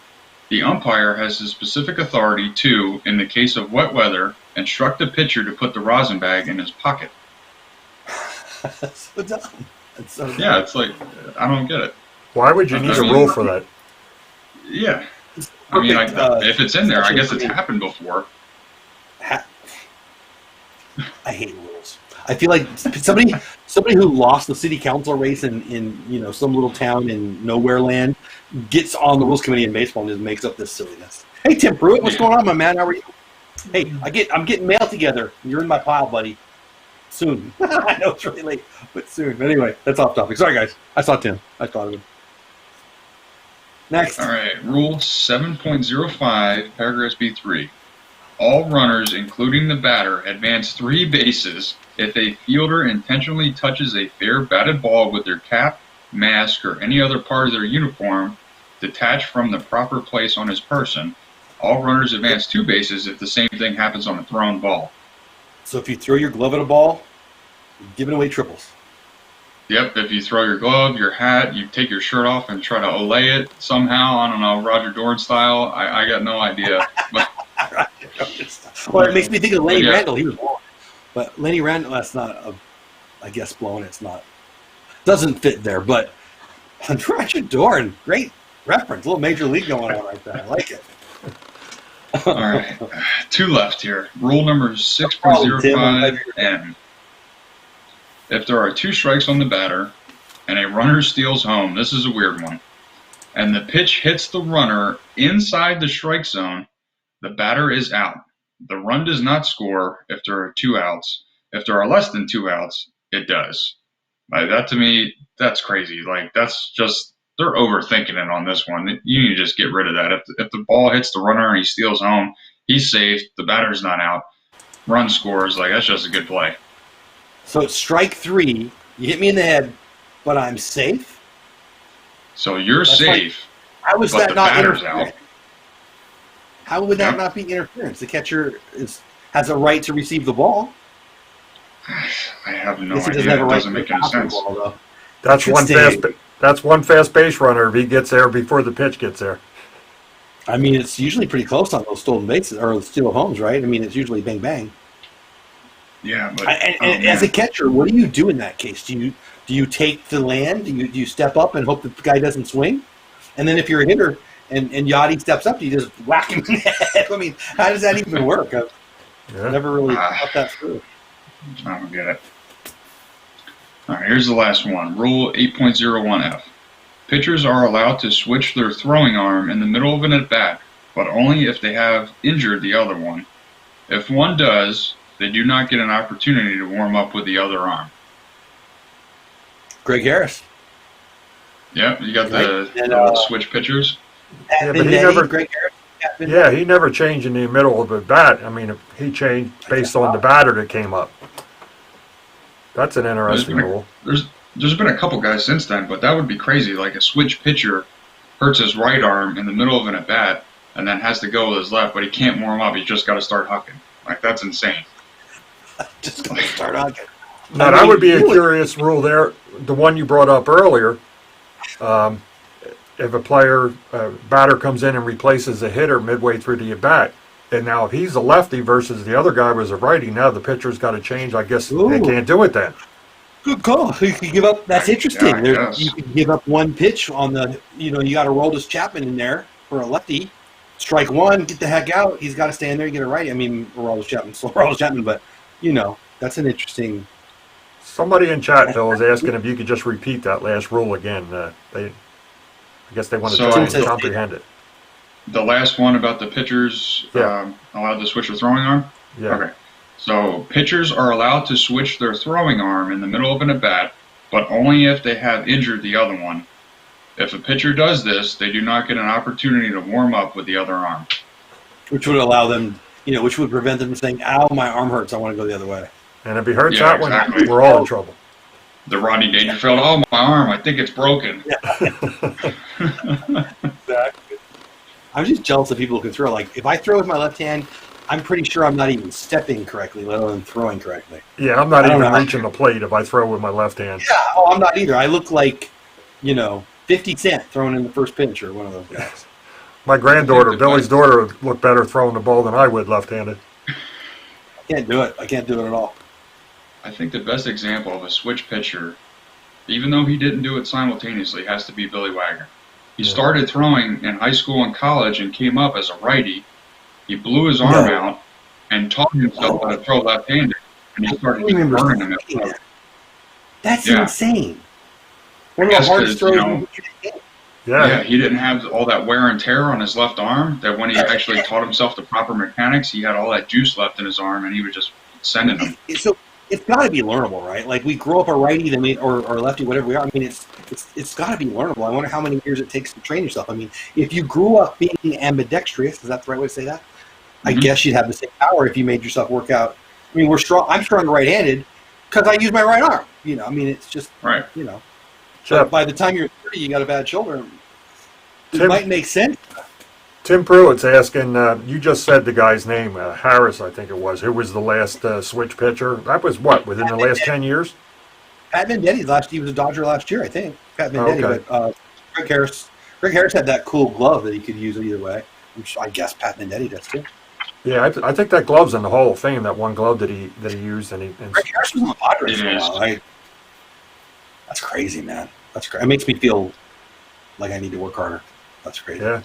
The umpire has the specific authority to, in the case of wet weather, instruct the pitcher to put the rosin bag in his pocket. That's so dumb. That's so dumb. Yeah, it's like, I don't get it. Why would you need a rule for that? Yeah. I mean, Perfect, if it's in there, I guess it's actually- happened before. I hate rules. I feel like somebody who lost the city council race in some little town in nowhere land gets on the rules committee in baseball and just makes up this silliness. Hey, Tim Pruitt, what's going on, my man? How are you? Hey, I'm getting mail together. You're in my pile, buddy. Soon. I know it's really late, but soon. But anyway, that's off topic. Sorry, guys. I saw Tim. I thought of him. Next. All right, rule 7.05, paragraph B3. All runners, including the batter, advance 3 bases if a fielder intentionally touches a fair batted ball with their cap, mask, or any other part of their uniform detached from the proper place on his person. All runners advance 2 bases if the same thing happens on a thrown ball. So if you throw your glove at a ball, you're giving away triples. Yep, if you throw your glove, your hat, you take your shirt off and try to olay it somehow, I don't know, Roger Dorn style, I got no idea. But, Well, it makes me think of Lenny Yeah. Randall. He was blowing it. But Lenny Randall, that's not, I guess blowing it's not, doesn't fit there. But Roger Dorn, great reference. A little major league going on right there. I like it. all right, 2 left here. Rule number 6.05N. If there are 2 strikes on the batter and a runner steals home, this is a weird one, and the pitch hits the runner inside the strike zone, the batter is out. The run does not score if there are 2 outs. If there are less than 2 outs, it does. Like, that to me, that's crazy. Like, that's just, they're overthinking it on this one. You need to just get rid of that. If the ball hits the runner and he steals home, he's safe. The batter's not out. Run scores. Like, that's just a good play. So it's strike 3. You hit me in the head, but I'm safe. So you're That's safe, How was but that the not batter's interference? out. How would that Yep. not be interference? The catcher has a right to receive the ball. I have no Guess he doesn't idea. have a It right doesn't to make any pass the sense. ball, though. That's Should one stay. That's one fast base runner if he gets there before the pitch gets there. I mean, it's usually pretty close on those stolen bases or steal of homes, right? I mean, it's usually bang bang. Yeah, but And as a catcher, what do you do in that case? Do you take the land? Do you step up and hope that the guy doesn't swing? And then if you're a hitter and Yachty steps up, do you just whack him in the head? I mean, how does that even work? I've Yeah. never really thought that through. I don't get it. All right, here's the last one. Rule 8.01F. Pitchers are allowed to switch their throwing arm in the middle of an at-bat, but only if they have injured the other one. If one does, they do not get an opportunity to warm up with the other arm. Greg Harris. Yeah, you got right? And the switch pitchers. Pat Yeah, but he Vendetti, never. Greg Harris, Pat Yeah, Vendetti. he never changed in the middle of the bat. I mean, he changed based on the batter that came up. That's an There's interesting been a rule. there's been a couple guys since then, but that would be crazy. Like a switch pitcher hurts his right arm in the middle of an at bat, and then has to go with his left, but he can't warm up. He's just got to start hucking. Like that's insane. Just going to start on. Now, that would be a curious rule there. The one you brought up earlier, um, if a batter comes in and replaces a hitter midway through the at bat, and now if he's a lefty versus the other guy was a righty, now the pitcher's got to change. I guess they can't do it then. Good call. You can give up. That's interesting. Yeah, You can give up one pitch on the. You got to roll this Chapman in there for a lefty. Strike one, get the heck out. He's got to stand there and get it right. I mean, Aroldis Chapman, but that's an interesting. Somebody in chat, Bill, is asking if you could just repeat that last rule again. I guess they want to try and comprehend it. The last one about the pitchers allowed to switch their throwing arm? Yeah. Okay. So pitchers are allowed to switch their throwing arm in the middle of an at-bat, but only if they have injured the other one. If a pitcher does this, they do not get an opportunity to warm up with the other arm. Which would allow them, which would prevent them from saying, ow, my arm hurts, I want to go the other way. And if he hurts that one, we're all in trouble. The Rodney Dangerfield, oh, my arm, I think it's broken. Yeah. Exactly. I'm just jealous of people who can throw. Like, if I throw with my left hand, I'm pretty sure I'm not even stepping correctly, let alone throwing correctly. Yeah, I'm not even reaching the plate if I throw with my left hand. Yeah, I'm not either. I look like, 50 Cent throwing in the first pitch or one of those guys. My granddaughter, Billy's daughter, would look better throwing the ball than I would left-handed. I can't do it. I can't do it at all. I think the best example of a switch pitcher, even though he didn't do it simultaneously, has to be Billy Wagner. He started throwing in high school and college and came up as a righty. He blew his arm out and taught himself how to throw left-handed, and he started burning him. That's insane. One of the hardest throws. Yeah, he didn't have all that wear and tear on his left arm. That when he actually taught himself the proper mechanics, he had all that juice left in his arm, and he was just sending them. So it's got to be learnable, right? Like we grow up a righty, or lefty, whatever we are. I mean, it's got to be learnable. I wonder how many years it takes to train yourself. I mean, if you grew up being ambidextrous, is that the right way to say that? Mm-hmm. I guess you'd have the same power if you made yourself work out. I mean, I'm strong right-handed because I use my right arm. I mean, it's just right. But by the time you're 30, you got a bad shoulder. It might make sense. Tim Pruitt's asking, you just said the guy's name, Harris, I think it was. Who was the last switch pitcher? That was within the last 10 years? Pat Vendetti, he was a Dodger last year, I think. Pat Vendetti, but Greg Harris had that cool glove that he could use either way. I guess Pat Vendetti does too. Yeah, I think that glove's in the Hall of Fame, that one glove that he used. And Greg Harris was in the Padres for a while. That's crazy, man. That's crazy. It makes me feel like I need to work harder. That's crazy. Yeah.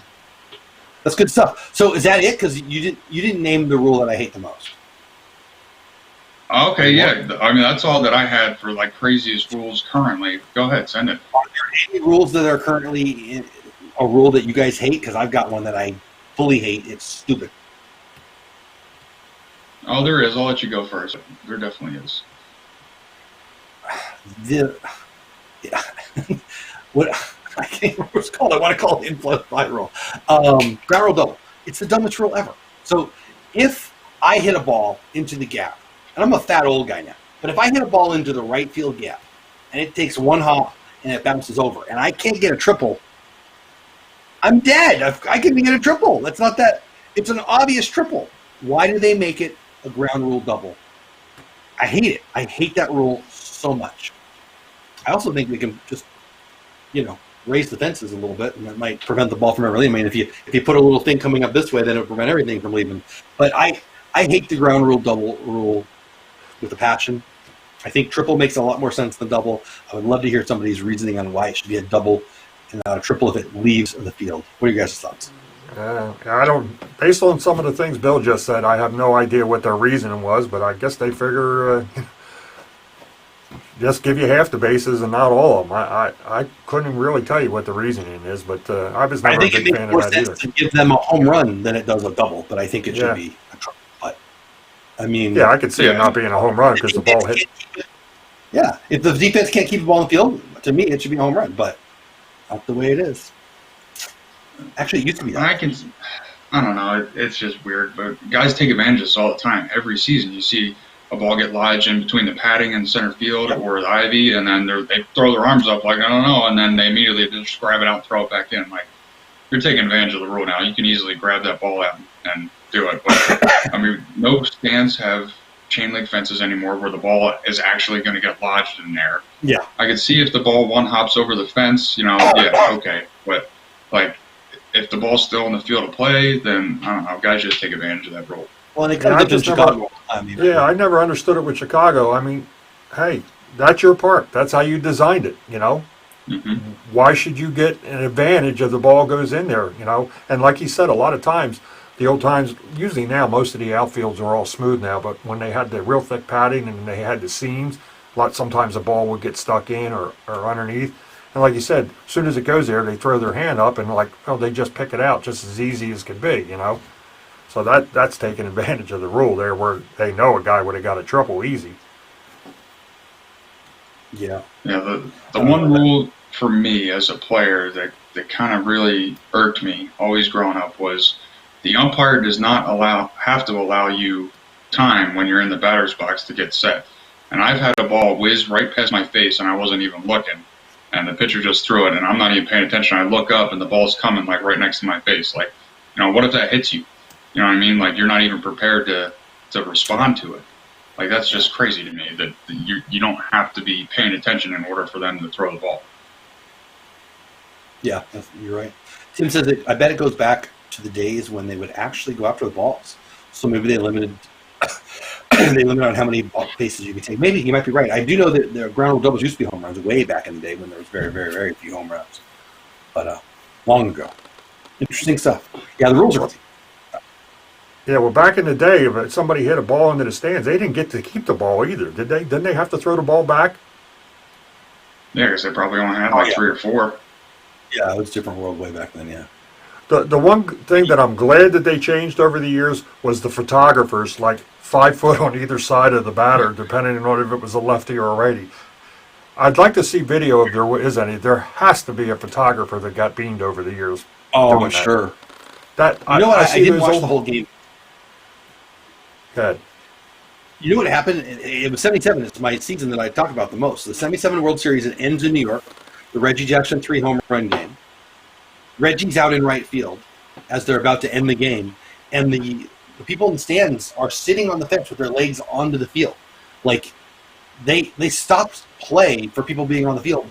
That's good stuff. So is that it? Because you didn't name the rule that I hate the most. Okay, yeah. I mean, that's all that I had for like craziest rules currently. Go ahead, send it. Are there any rules that are currently a rule that you guys hate? Because I've got one that I fully hate. It's stupid. Oh, there is. I'll let you go first. There definitely is. What I can't remember what it's called. I want to call it inflow fly rule. Ground rule double. It's the dumbest rule ever. So if I hit a ball into the gap, and I'm a fat old guy now, but if I hit a ball into the right field gap, and it takes one hop and it bounces over, and I can't get a triple, I'm dead. I can get a triple. That's not that. It's an obvious triple. Why do they make it a ground rule double? I hate it. I hate that rule so much. I also think we can just, raise the fences a little bit, and that might prevent the ball from ever leaving. I mean, if you put a little thing coming up this way, then it'll prevent everything from leaving. But I hate the ground rule double rule with a passion. I think triple makes a lot more sense than double. I would love to hear somebody's reasoning on why it should be a double and not a triple if it leaves the field. What are your guys' thoughts? I don't. Based on some of the things Bill just said, I have no idea what their reasoning was, but I guess they figure just give you half the bases and not all of them. I couldn't really tell you what the reasoning is, but I was never a big fan of that either. I think it makes more sense to give them a home run than it does a double, but I think it should be a triple. But I mean, I could see it not being a home run because the ball hit. Yeah, if the defense can't keep the ball in the field, to me it should be a home run. But Not the way it is. Actually, it used to be that. I don't know. It's just weird, but guys take advantage of this all the time. Every season, you see a ball get lodged in between the padding and center field Yep. or the ivy, and then they throw their arms up like, I don't know, and then they immediately just grab it out and throw it back in. Like, you're taking advantage of the rule now. You can easily grab that ball out and do it. But, I mean, no stands have chain link fences anymore where the ball is actually going to get lodged in there. Yeah. I could see if the ball one hops over the fence, yeah, okay. But, like, if the ball's still in the field of play, then, I don't know, guys just take advantage of that rule. Well, and it comes up in Chicago all the time. Yeah, I never understood it with Chicago. I mean, hey, that's your park. That's how you designed it, Mm-hmm. Why should you get an advantage if the ball goes in there, And like you said, a lot of times, the old times, usually now, most of the outfields are all smooth now, but when they had the real thick padding and they had the seams, sometimes the ball would get stuck in or underneath. And like you said, as soon as it goes there, they throw their hand up and they just pick it out just as easy as could be, So that's taking advantage of the rule there where they know a guy would have got a triple easy. Yeah. Yeah, the one rule for me as a player that kind of really irked me always growing up was the umpire does not have to allow you time when you're in the batter's box to get set. And I've had a ball whiz right past my face and I wasn't even looking. And the pitcher just threw it and I'm not even paying attention. I look up and the ball's coming like right next to my face. Like, what if that hits you? You know what I mean? Like, you're not even prepared to respond to it. Like, that's just crazy to me that you don't have to be paying attention in order for them to throw the ball. Yeah, you're right. Tim says I bet it goes back to the days when they would actually go after the balls. So maybe they limited on how many bases you could take. Maybe you might be right. I do know that the ground rule doubles used to be home runs way back in the day when there was very, very, very few home runs. But long ago. Interesting stuff. Yeah, the rules are. Yeah, well, back in the day, if somebody hit a ball into the stands, they didn't get to keep the ball either, did they? Didn't they have to throw the ball back? Yeah, because they probably only had like 3 or 4. Yeah, it was a different world way back then, yeah. The one thing that I'm glad that they changed over the years was the photographers, like 5 foot on either side of the batter, depending on if it was a lefty or a righty. I'd like to see video if there is any. There has to be a photographer that got beamed over the years. Oh, I'm sure. I didn't watch the whole game. Good. You know what happened? It was 77. It's my season that I talk about the most. The 77 World Series, it ends in New York. The Reggie Jackson 3 home run game. Reggie's out in right field as they're about to end the game. And the people in the stands are sitting on the fence with their legs onto the field. Like, they stopped play for people being on the field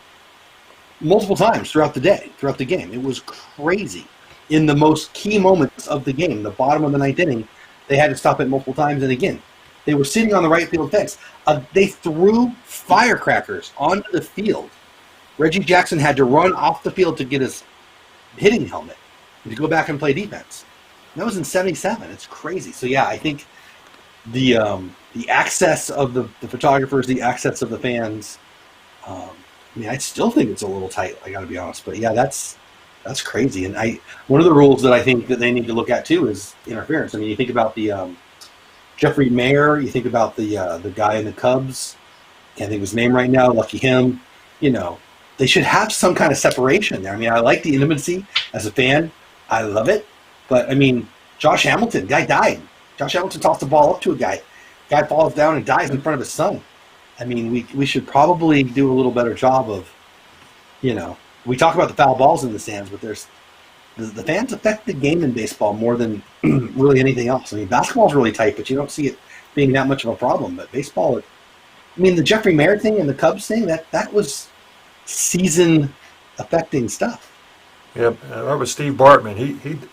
multiple times throughout the game. It was crazy. In the most key moments of the game, the bottom of the 9th inning, they had to stop it multiple times. And again, they were sitting on the right field fence. They threw firecrackers onto the field. Reggie Jackson had to run off the field to get his hitting helmet and to go back and play defense. And that was in 77. It's crazy. So yeah, I think the access of the photographers, the access of the fans. I still think it's a little tight. I got to be honest, but yeah, that's crazy. And one of the rules that I think that they need to look at too is interference. I mean, you think about the Jeffrey Mayer. You think about the guy in the Cubs. Can't think of his name right now. Lucky him. They should have some kind of separation there. I mean, I like the intimacy as a fan. I love it. But, I mean, Josh Hamilton, guy died. Josh Hamilton tossed the ball up to a guy. Guy falls down and dies in front of his son. I mean, we should probably do a little better job of, we talk about the foul balls in the stands, but there's the fans affect the game in baseball more than really anything else. I mean, basketball's really tight, but you don't see it being that much of a problem. But baseball, the Jeffrey Mayer thing and the Cubs thing, that was season affecting stuff. Yep, that was Steve Bartman.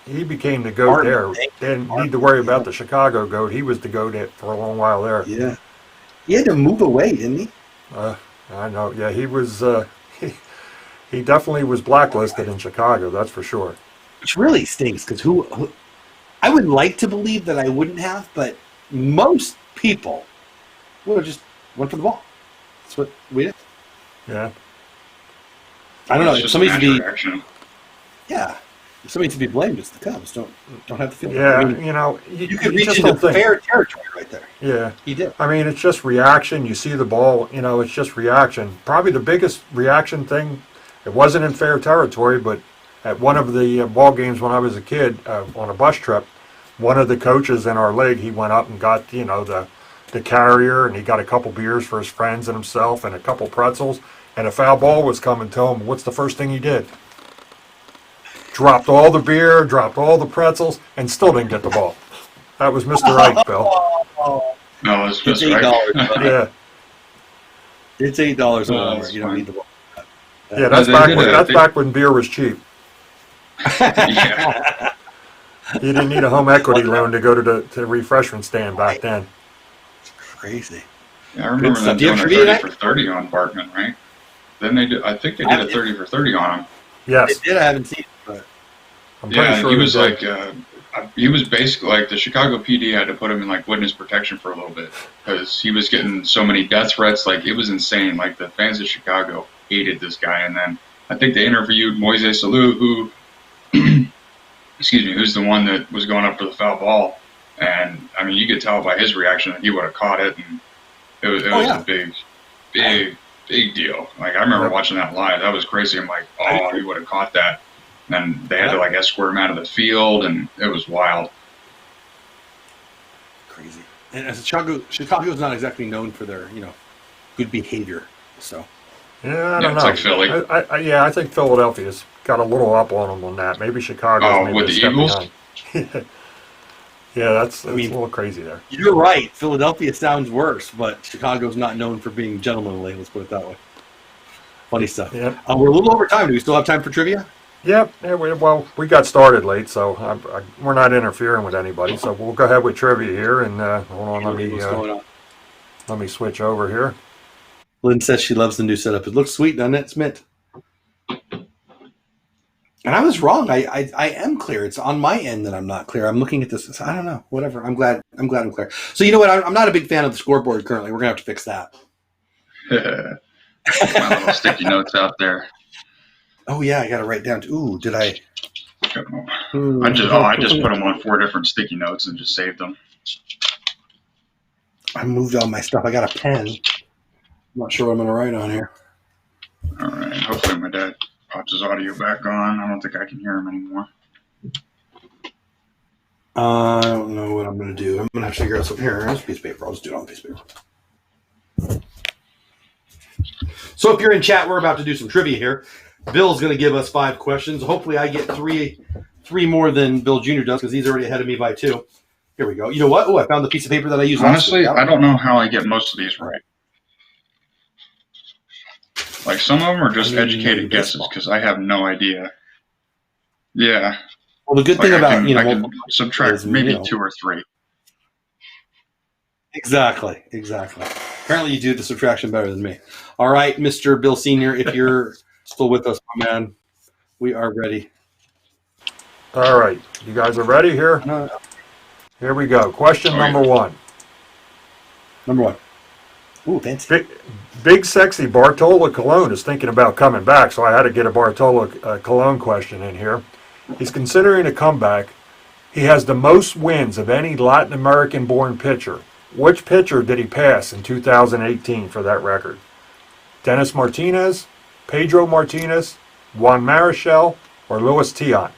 He became the GOAT there. Didn't need to worry about the Chicago GOAT. He was the GOAT for a long while there. Yeah, he had to move away, didn't he? I know. Yeah, he was. He definitely was blacklisted in Chicago. That's for sure. Which really stinks because who I would like to believe that I wouldn't have, but most people would have just went for the ball. That's what we did. Yeah. I don't know. If somebody's to be, reaction. yeah, if somebody's to be blamed, it's the Cubs. Don't have to feel. Yeah, you could reach into fair territory right there. Yeah, he did. I mean, it's just reaction. You see the ball. It's just reaction. Probably the biggest reaction thing It wasn't in fair territory, but at one of the ball games when I was a kid on a bus trip, one of the coaches in our league, he went up and got, the carrier, and he got a couple beers for his friends and himself and a couple pretzels, and a foul ball was coming to him. What's the first thing he did? Dropped all the beer, dropped all the pretzels, and still didn't get the ball. That was Mr. Ike, Bill. No, it's It's Mr. $8. Ike. Yeah, It's $8 an Oh, hour. that's You don't fine. need the ball. yeah. That's back when beer was cheap. Yeah. You didn't need a home equity loan to go to the refreshment stand back then. Crazy. Yeah, I remember them Do you doing have a trivia 30 for 30 on Barkman, right? Then I think they did a 30 for 30 on him. Yes, They did. I haven't seen it, but I'm pretty Yeah, sure he they was did. like, he was basically like the Chicago PD had to put him in like witness protection for a little bit because he was getting so many death threats. Like it was insane. Like the fans of Chicago hated this guy. And then I think they interviewed Moises Salou, who, excuse me, who's the one that was going up for the foul ball. And I mean, you could tell by his reaction that he would have caught it. And it was yeah. a big deal. Like I remember watching that live. That was crazy. I'm like, oh, he would have caught that. And they had to like escort him out of the field, and it was wild. crazy. And as Chicago's not exactly known for their, good behavior. So Yeah, I don't it's know. like Philly. I think Philadelphia's got a little up on them on that. Maybe Chicago's Oh, maybe with a the step Eagles? behind. Yeah, that's a little crazy there. you're right. Philadelphia sounds worse, but Chicago's not known for being gentlemanly. Let's put it that way. Funny stuff. Yep. We're a little over time. Do we still have time for trivia? Yep. Yeah, we got started late, so we're not interfering with anybody. So we'll go ahead with trivia here, and hold on, What's going on? let me switch over here. Lynn says she loves the new setup. It looks sweet, doesn't it, Smith? And I was wrong. I am clear. It's on my end that I'm not clear. I'm looking at this. I don't know. Whatever. I'm glad I'm clear. So you know what? I'm not a big fan of the scoreboard currently. We're gonna have to fix that. My little sticky notes out there. Oh yeah, I got to write down. Ooh, did I? I just put them on 4 different sticky notes and just saved them. I moved all my stuff. I got a pen. I'm not sure what I'm gonna write on here. All right. Hopefully my dad pops his audio back on. I don't think I can hear him anymore. I don't know what I'm gonna do. I'm gonna have to figure out something. Here, here's a piece of paper. I'll just do it on a piece of paper. So if you're in chat, we're about to do some trivia here. Bill's going to give us 5 questions. Hopefully I get three more than Bill Jr. does because he's already ahead of me by 2. Here we go. You know what? Oh, I found the piece of paper that I used Honestly, last week. I don't know how I get most of these right. Like some of them are just educated guesses because I have no idea. Yeah. Well, the good thing about, I can subtract is, maybe 2 or 3. Exactly. Apparently you do the subtraction better than me. All right, Mr. Bill Sr., if you're still with us, my man, we are ready. All right, you guys are ready here? Here we go. Question number 1. Number 1. Ooh, fancy. Big sexy Bartolo Colon is thinking about coming back, so I had to get a Bartolo Colon question in here. He's considering a comeback. He has the most wins of any Latin American-born pitcher. Which pitcher did he pass in 2018 for that record? Dennis Martinez, Pedro Martinez, Juan Marichal, or Luis Tiant?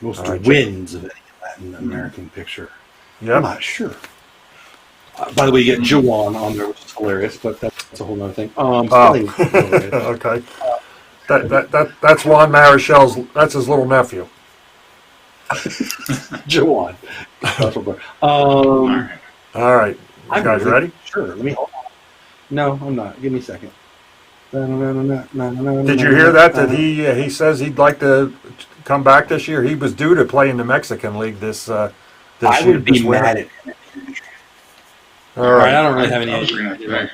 Most wins of any Latin American pitcher. Yep. I'm not sure. By the way, you get Juan on there, which is hilarious, but that's a whole other thing. Okay. That's Juan Marichal's. That's his little nephew. Juan. All right. All right. You guys ready? Sure. Let me hold on. No, I'm not. Give me a second. Did you hear that? That he says he'd like to come back this year. He was due to play in the Mexican League this I year. would be mad at him. All right. I don't really have any idea.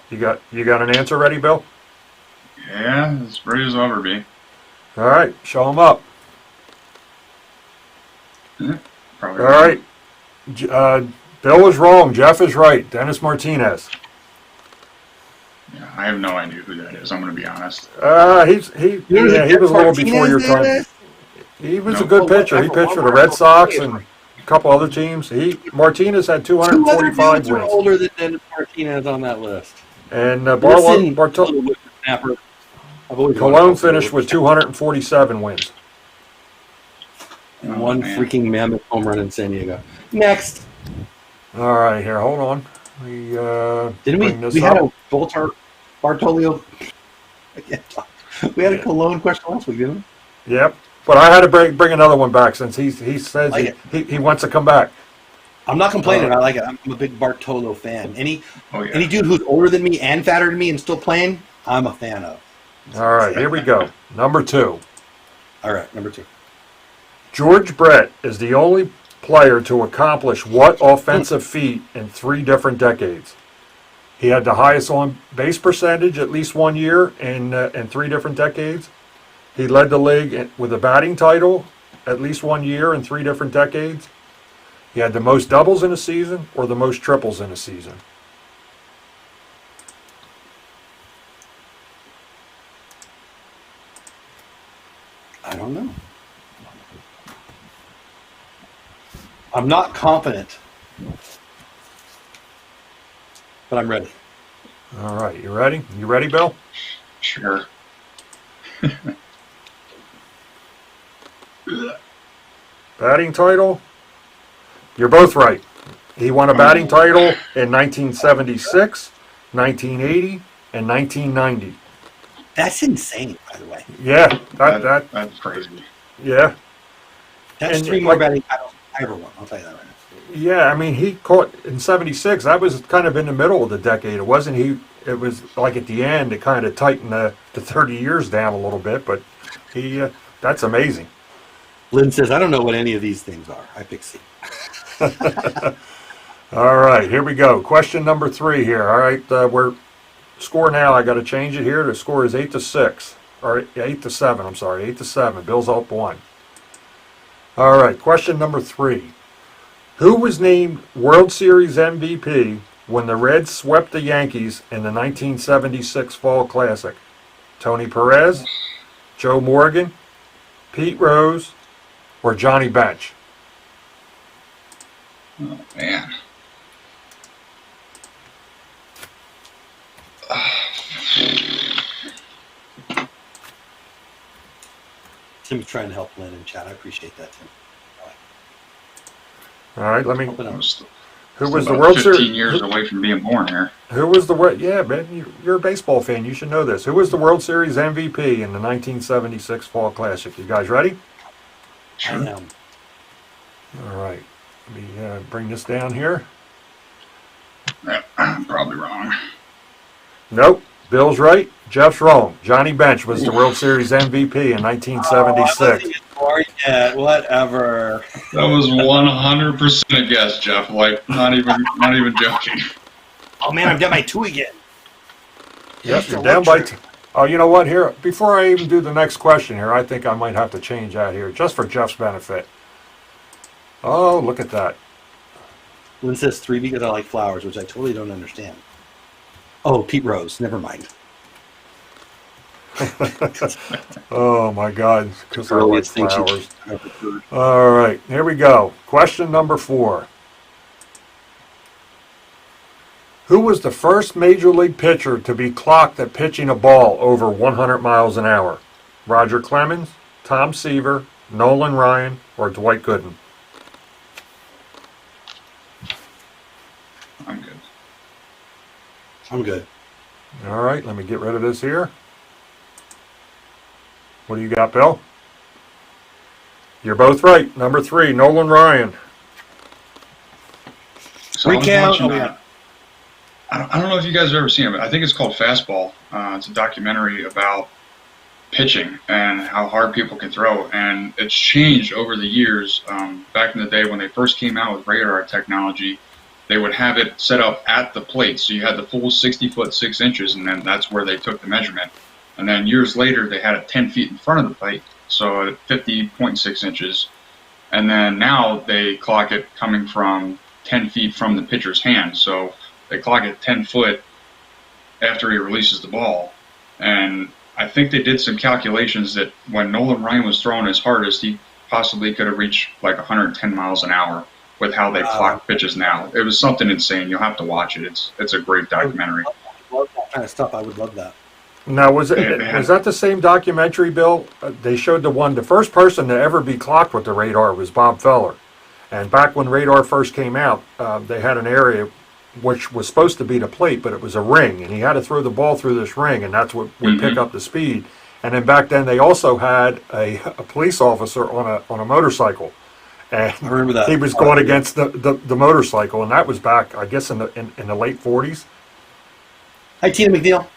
You got an answer ready, Bill? Yeah, as ready as I'll ever be. All right. Show him up. Probably All right. Bill is wrong. Jeff is right. Dennis Martinez. Yeah, I have no idea who that is. I'm going to be honest. He was a little before your time. He was a good pitcher. He pitched for the Red Sox and couple other teams. Martinez had Two other 245 dudes are wins. older than Dennis Martinez on that list. And Listen, little whippersnapper. I've always wanted to Cologne talk to finished with 247 wins. and one freaking mammoth home run in San Diego. Next. All right, here, hold on. We Didn't we had a Bartolio. I can't talk. We had a Cologne question last week, didn't we? Yep. But I had to bring another one back since he says he wants to come back. I'm not complaining. I like it. I'm a big Bartolo fan. Any dude who's older than me and fatter than me and still playing, I'm a fan of. All right, here we go. Number 2. All right, number 2. George Brett is the only player to accomplish what offensive feat in 3 different decades? He had the highest on-base percentage at least 1 year in 3 different decades. He led the league with a batting title at least 1 year in 3 different decades. He had the most doubles in a season or the most triples in a season. I don't know. I'm not confident, but I'm ready. All right, you ready? You ready, Bill? Sure. Batting title? You're both right. He won a batting title in 1976, 1980, and 1990. That's insane, by the way. Yeah, that's crazy. Yeah. That's 3 more batting titles I ever won. I'll tell you that right now. Yeah, I mean, he caught in 76. That was kind of in the middle of the decade. It wasn't it was like at the end, it kind of tightened the 30 years down a little bit, but that's amazing. Lynn says, I don't know what any of these things are. I pick C. All right, here we go. Question number 3 here. All right, we're score now. I got to change it here. The score is 8-6, or 8-7. I'm sorry, 8-7. Bill's up 1. All right, question number 3. Who was named World Series MVP when the Reds swept the Yankees in the 1976 Fall Classic? Tony Perez, Joe Morgan, Pete Rose, or Johnny Bench? Oh, man. Tim's trying to help Lynn in chat. I appreciate that, Tim. All right, let me. Who was the World Series? 15 years away from being born here. Who was Yeah, man, you're a baseball fan. You should know this. Who was the World Series MVP in the 1976 Fall Classic? You guys ready? Sure. I am. All right. Let me bring this down here. I'm probably wrong. Nope. Bill's right. Jeff's wrong. Johnny Bench was the World Series MVP in 1976. Whatever. That was 100% a guess, Jeff. Like, not even joking. Oh man, I'm down by 2 again. Yep, you're down by 2. Oh, you know what? Here, before I even do the next question here, I think I might have to change that here, just for Jeff's benefit. Oh, look at that. Lynn says 3 because I like flowers, which I totally don't understand. Oh, Pete Rose. Never mind. Oh my God! Because I like flowers. All right, here we go. Question number 4. Who was the first major league pitcher to be clocked at pitching a ball over 100 miles an hour? Roger Clemens, Tom Seaver, Nolan Ryan, or Dwight Gooden? I'm good. I'm good. All right, let me get rid of this here. What do you got, Bill? You're both right. Number 3, Nolan Ryan. So Recount. I don't know if you guys have ever seen it, but I think it's called Fastball. It's a documentary about pitching and how hard people can throw. And it's changed over the years. Back in the day when they first came out with radar technology, they would have it set up at the plate. So you had the full 60 foot 6 inches, and then that's where they took the measurement. And then years later, they had it 10 feet in front of the plate, so at 50.6 inches. And then now they clock it coming from 10 feet from the pitcher's hand. So they clock it 10 foot after he releases the ball. And I think they did some calculations that when Nolan Ryan was throwing his hardest, he possibly could have reached like 110 miles an hour. with how they clock pitches now. It was something insane. You'll have to watch it. It's a great documentary. I love that kind of stuff. I would love that. Now, was that the same documentary, Bill? They showed the first person to ever be clocked with the radar was Bob Feller. And back when radar first came out, they had an area which was supposed to be the plate, but it was a ring, and he had to throw the ball through this ring, and that's what would pick up the speed. And then back then, they also had a police officer on a motorcycle, and I remember that. he was going against the motorcycle, and that was back, I guess, in the late 40s. Hi, Tina McNeil.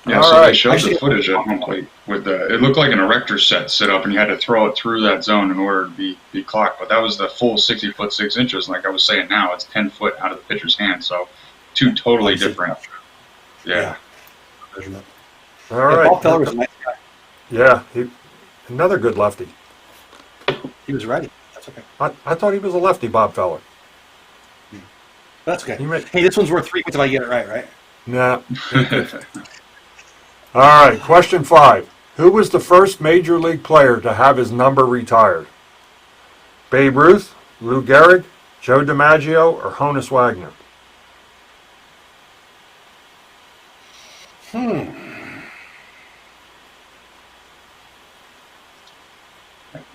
Yeah, All so right. they showed the footage at home plate with it looked like an erector set up, and you had to throw it through that zone in order to be clocked. But that was the full 60 foot 6 inches. Like I was saying, now it's 10 foot out of the pitcher's hand. So two totally different. Yeah. Measurement. All right. Paul Feller was a nice guy. Yeah, another good lefty. He was righty. That's okay. I thought he was a lefty, Bob Feller. That's okay. Hey, this one's worth 3 points if I get it right? Nah. All right, question 5. Who was the first major league player to have his number retired? Babe Ruth, Lou Gehrig, Joe DiMaggio, or Honus Wagner?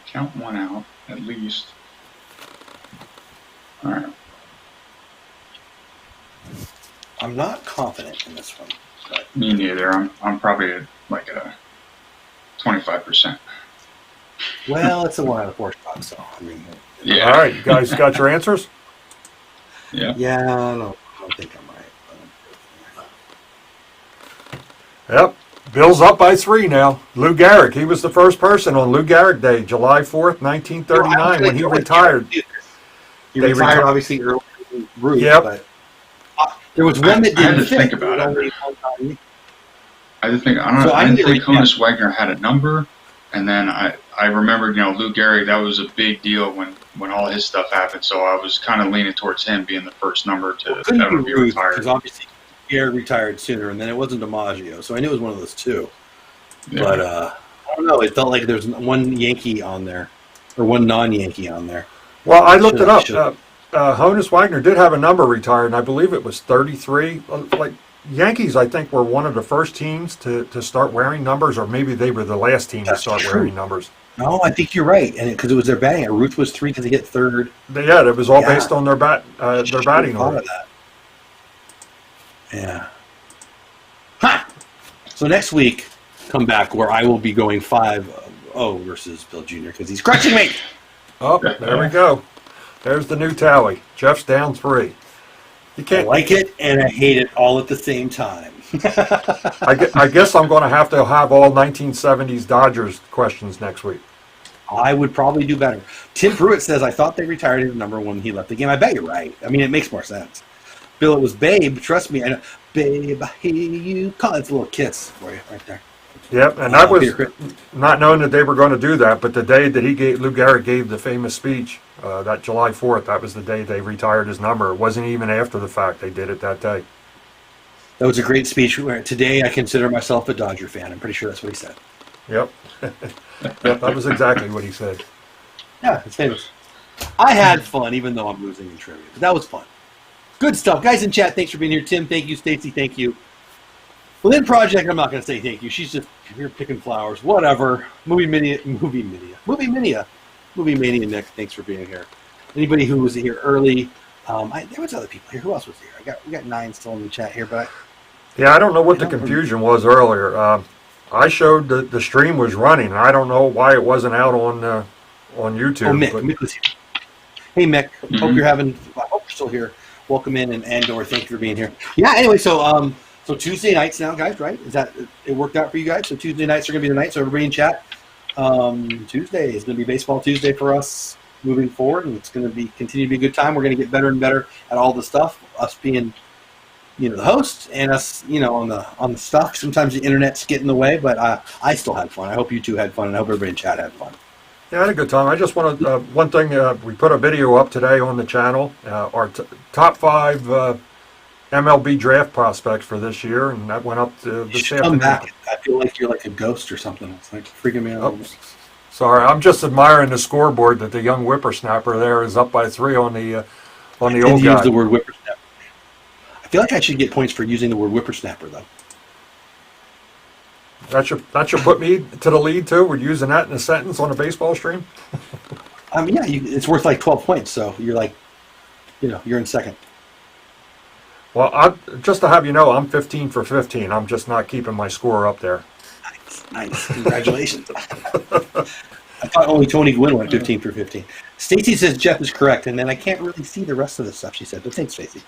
Count one out at least. All right. I'm not confident in this one. But Me neither. I'm probably at like a 25%. well, it's a 1 out of 4 shot, so I mean. Yeah. All right, you guys got your answers? Yeah. Yeah, I don't think I'm right. Yep. Bill's up by 3 now. Lou Gehrig. He was the first person on Lou Gehrig Day, July 4th, 1939, when he retired. He retired obviously early in Ruth, Yep. but there was one that I had didn't to fit. think about it. I didn't think So Honus Wagner had a number, and then I remembered, Lou Gehrig, that was a big deal when all his stuff happened. So I was kind of leaning towards him being the first number to ever be retired. Because obviously Gehrig retired sooner, and then it wasn't DiMaggio, so I knew it was one of those two. Yeah. But I don't know. It felt like there was one Yankee on there, or one non-Yankee on there. Well, I looked it up. Honus Wagner did have a number retired, and I believe it was 33. Like Yankees, I think, were one of the first teams to start wearing numbers, or maybe they were the last team to start wearing numbers. No, I think you're right, and because it was their batting. Ruth was 3 because he hit third. Yeah, it was all based on their batting order. Yeah. Ha! So next week, come back where I will be going 5-0 versus Bill Jr. because he's crushing me. Oh, there we go. There's the new tally. Jeff's down 3. You I can't. like it and I hate it all at the same time. I guess I'm going to have all 1970s Dodgers questions next week. I would probably do better. Tim Pruitt says, I thought they retired his number when he left the game. I bet you're right. I mean, it makes more sense. Bill, it was Babe. Trust me. I know. Babe, I hear you call. It's a little kiss for you right there. Yep, and that was not knowing that they were going to do that, but the day that Lou Gehrig gave the famous speech, that July 4th, that was the day they retired his number. It wasn't even after the fact. They did it that day. That was a great speech. Today, I consider myself a Dodger fan. I'm pretty sure that's what he said. Yep. Yep, that was exactly what he said. Yeah, it's famous. I had fun, even though I'm losing in trivia. But that was fun. Good stuff. Guys in chat, thanks for being here. Tim, thank you. Stacy, thank you. Lynn Project, I'm not going to say thank you. She's just here picking flowers. Whatever. Movie Mania, Nick, thanks for being here. Anybody who was here early, there was other people here. Who else was here? We got 9 still in the chat here, but yeah, I don't know what the confusion was earlier. I showed the stream was running. I don't know why it wasn't out on YouTube. Oh, Mick was here. Hey, Mick. Hope you're I hope you're still here. Welcome in, and Andor, thank you for being here. Yeah, anyway, so Tuesday nights now, guys, right? Is that it worked out for you guys? So Tuesday nights are going to be the night. So everybody in chat, Tuesday is going to be Baseball Tuesday for us moving forward, and it's going to continue to be a good time. We're going to get better and better at all the stuff. Us being, the host, and us, on the stuff. Sometimes the internet's getting in the way, but I still had fun. I hope you two had fun, and I hope everybody in chat had fun. Yeah, I had a good time. I just want to, one thing, we put a video up today on the channel, our top 5 MLB draft prospects for this year, and that went up this afternoon. Come back. I feel like you're like a ghost or something. It's like freaking me out. Oh, Sorry, I'm just admiring the scoreboard that the young whippersnapper there is up by 3 on the old Use guy. the word whippersnapper. I feel like I should get points for using the word whippersnapper, though. That should put me to the lead too. We're using that in a sentence on a baseball stream. Yeah, it's worth like 12 points, so you're like, you're in second. Well, just to have you know, I'm 15 for 15. I'm just not keeping my score up there. Nice. Congratulations. I thought only Tony Gwynn went 15 for 15. Stacy says Jeff is correct, and then I can't really see the rest of the stuff she said, but thanks, Stacy.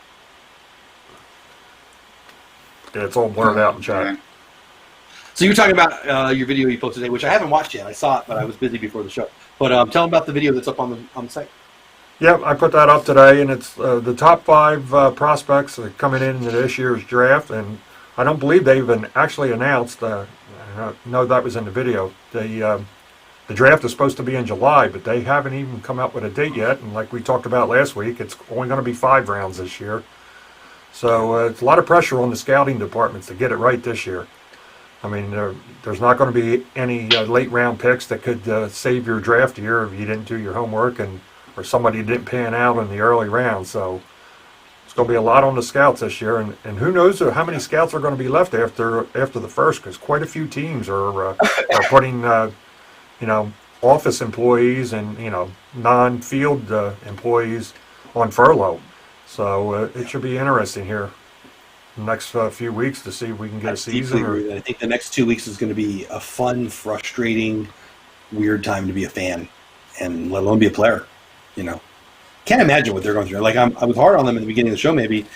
Yeah, it's all blurred out in chat. So you were talking about your video you posted today, which I haven't watched yet. I saw it, but I was busy before the show. But tell them about the video that's up on the site. Yeah, I put that up today, and it's the top 5 prospects that are coming into this year's draft, and I don't believe they even actually announced. No, that was in the video. The draft is supposed to be in July, but they haven't even come up with a date yet. And like we talked about last week, it's only going to be 5 rounds this year. So it's a lot of pressure on the scouting departments to get it right this year. I mean, there's not going to be any late round picks that could save your draft year if you didn't do your homework or somebody didn't pan out in the early rounds. So it's going to be a lot on the scouts this year, and who knows how many scouts are going to be left after the first, because quite a few teams are putting office employees and non-field employees on furlough. So it should be interesting here the next few weeks to see if we can get a season. I think the next 2 weeks is going to be a fun, frustrating, weird time to be a fan, and let alone be a player. Can't imagine what they're going through. Like I was hard on them at the beginning of the show, maybe,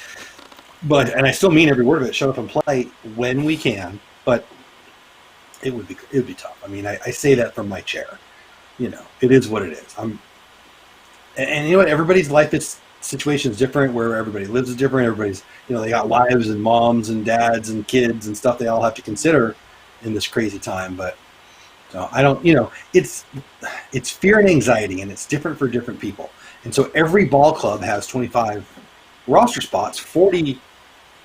and I still mean every word of it. Show up and play when we can, but it would be tough. I mean, I say that from my chair. It is what it is. And you know what? Everybody's life situation is different. Where everybody lives is different. Everybody's they got wives and moms and dads and kids and stuff they all have to consider in this crazy time. But I don't. It's fear and anxiety, and it's different for different people. And so every ball club has 25 roster spots, 40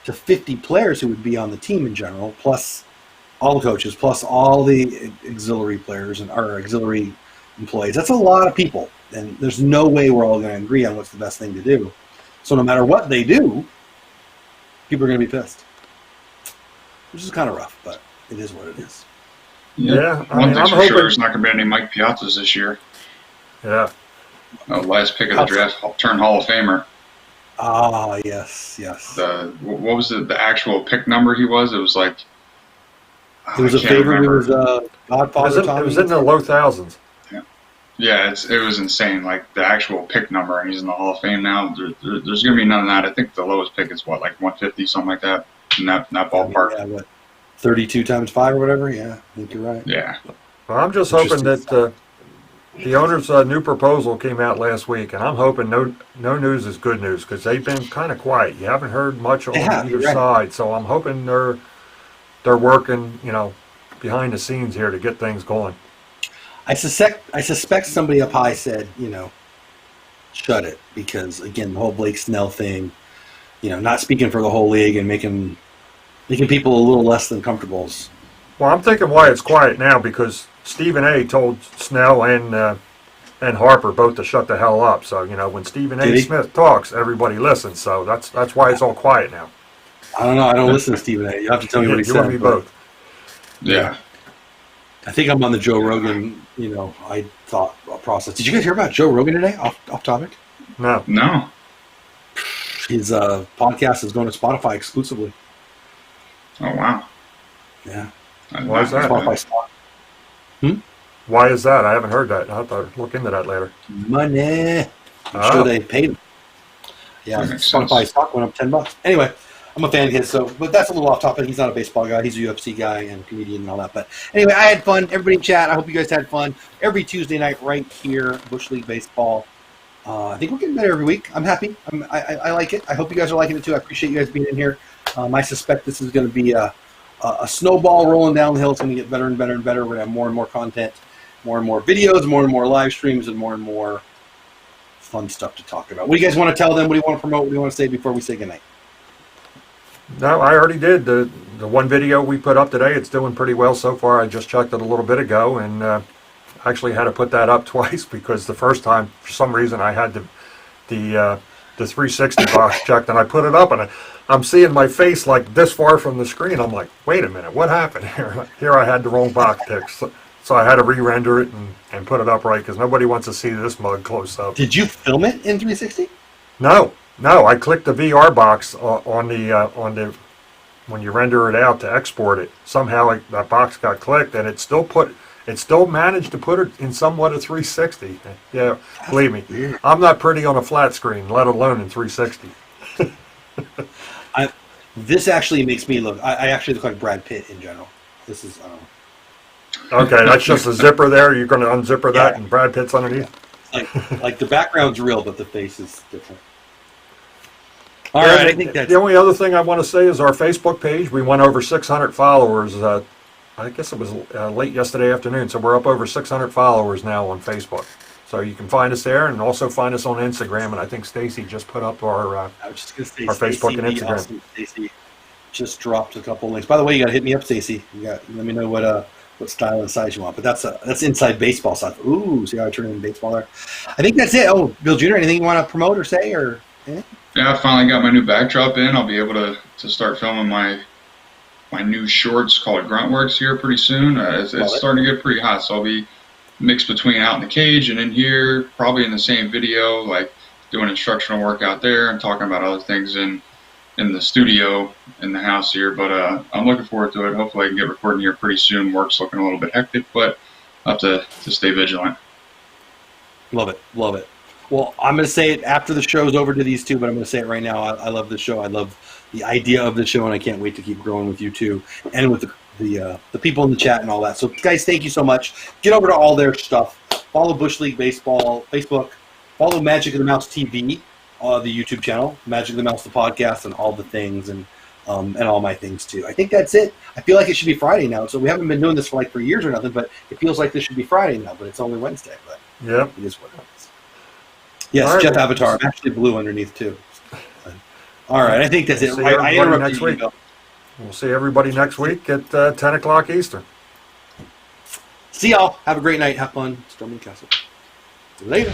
to 50 players who would be on the team in general, plus all the coaches, plus all the auxiliary players and our auxiliary employees. That's a lot of people, and there's no way we're all going to agree on what's the best thing to do. So no matter what they do, people are going to be pissed, which is kind of rough, but it is what it is. Yeah, one thing's for sure, there's not going to be any Mike Piazzas this year. Yeah. Last pick of the draft, turned Hall of Famer. Ah, yes. What was the actual pick number he was? It was like... It was a favorite. It was Godfather. It was in the low thousands. Yeah, it was insane. Like the actual pick number, and he's in the Hall of Fame now. There's going to be none of that. I think the lowest pick is like 150, something like that, in that ballpark. Yeah, what, 32 times 5 or whatever? Yeah, I think you're right. Yeah. Well, I'm just hoping that the owner's new proposal came out last week, and I'm hoping no news is good news, because they've been kind of quiet. You haven't heard much on either side, so I'm hoping they're working, behind the scenes here to get things going. I suspect somebody up high said, shut it, because again, the whole Blake Snell thing, not speaking for the whole league and making people a little less than comfortable. Well, I'm thinking why it's quiet now, because Stephen A. told Snell and Harper both to shut the hell up. So when Stephen A. Smith talks, everybody listens. So that's why it's all quiet now. I don't know. I don't listen to Stephen A. You have to tell me what he said. You and me both. Yeah. I think I'm on the Joe Rogan, I thought process. Did you guys hear about Joe Rogan today? Off topic? No. His podcast is going to Spotify exclusively. Oh, wow. Yeah. Why is that? Spotify stock. Why is that? I haven't heard that. I'll have to look into that later. Money. I'm sure they paid him. Yeah, Spotify stock went up $10. Anyway, I'm a fan of his, but that's a little off topic. He's not a baseball guy. He's a UFC guy and comedian and all that. But anyway, I had fun. Everybody in chat, I hope you guys had fun. Every Tuesday night right here, Bush League Baseball. I think we're getting better every week. I'm happy. I like it. I hope you guys are liking it too. I appreciate you guys being in here. I suspect this is going to be a snowball rolling down the hill. It's going to get better and better and better. We're going to have more and more content, more and more videos, more and more live streams, and more fun stuff to talk about. What do you guys want to tell them? What do you want to promote? What do you want to say before we say goodnight? No, I already did. The one video we put up today, it's doing pretty well so far. I just checked it a little bit ago, and actually had to put that up twice because the first time, for some reason, I had the 360 box checked, and I put it up, and I'm seeing my face like this far from the screen. I'm like, wait a minute, what happened here? Here I had the wrong box picked. So I had to re-render it and put it up right because nobody wants to see this mug close up. Did you film it in 360? No. I clicked the VR box on the when you render it out to export it. Somehow that box got clicked, and it still managed to put it in somewhat of 360. Yeah, believe me, Weird. I'm not pretty on a flat screen, let alone in 360. This actually makes me look. I actually look like Brad Pitt in general. This is. Okay, that's just a zipper there. You're going to unzipper that, Yeah. and Brad Pitt's underneath. Like the background's real, but the face is different. All right, I think that's the only other thing I want to say is our Facebook page. We went over 600 followers. I guess it was late yesterday afternoon, so we're up over 600 followers now on Facebook. So you can find us there, and also find us on Instagram. And I think Stacy just put up our I was just gonna say our Facebook and Stacey, Instagram. awesome. Stacey just dropped a couple links. By the way, you got to hit me up, Stacey. Let me know what style and size you want. But that's inside baseball stuff. Ooh, see how I turn in baseball there. I think that's it. Oh, Bill Jr., anything you want to promote or say or? Anything? Yeah, I finally got my new backdrop in. I'll be able to start filming my new shorts called Gruntworks here pretty soon. It's starting to get pretty hot, so I'll be mixed between out in the cage and in here, probably in the same video, like doing instructional work out there and talking about other things in the studio in the house here. But I'm looking forward to it. Hopefully I can get recording here pretty soon. Work's looking a little bit hectic, but I'll have to stay vigilant. Love it. Well, I'm going to say it after the show's over to these two, but I'm going to say it right now. I love the show. I love the idea of the show, and I can't wait to keep growing with you two and with the people in the chat and all that. So, guys, thank you so much. Get over to all their stuff. Follow Bush League Baseball Facebook. Follow Magic of the Mouse TV, the YouTube channel, Magic of the Mouse the podcast, and all the things, and all my things too. I think that's it. I feel like it should be Friday now. So we haven't been doing this for years or nothing, but it feels like this should be Friday now. But it's only Wednesday. But Yep. it is what it is. Yes, Right, Jeff well, Avatar. I'm actually blue underneath too. All right, I think that's it. See I everybody interrupted next you, week. Bill. We'll see everybody next week at 10 o'clock Eastern. See y'all. Have a great night. Have fun. Storming Castle. Later.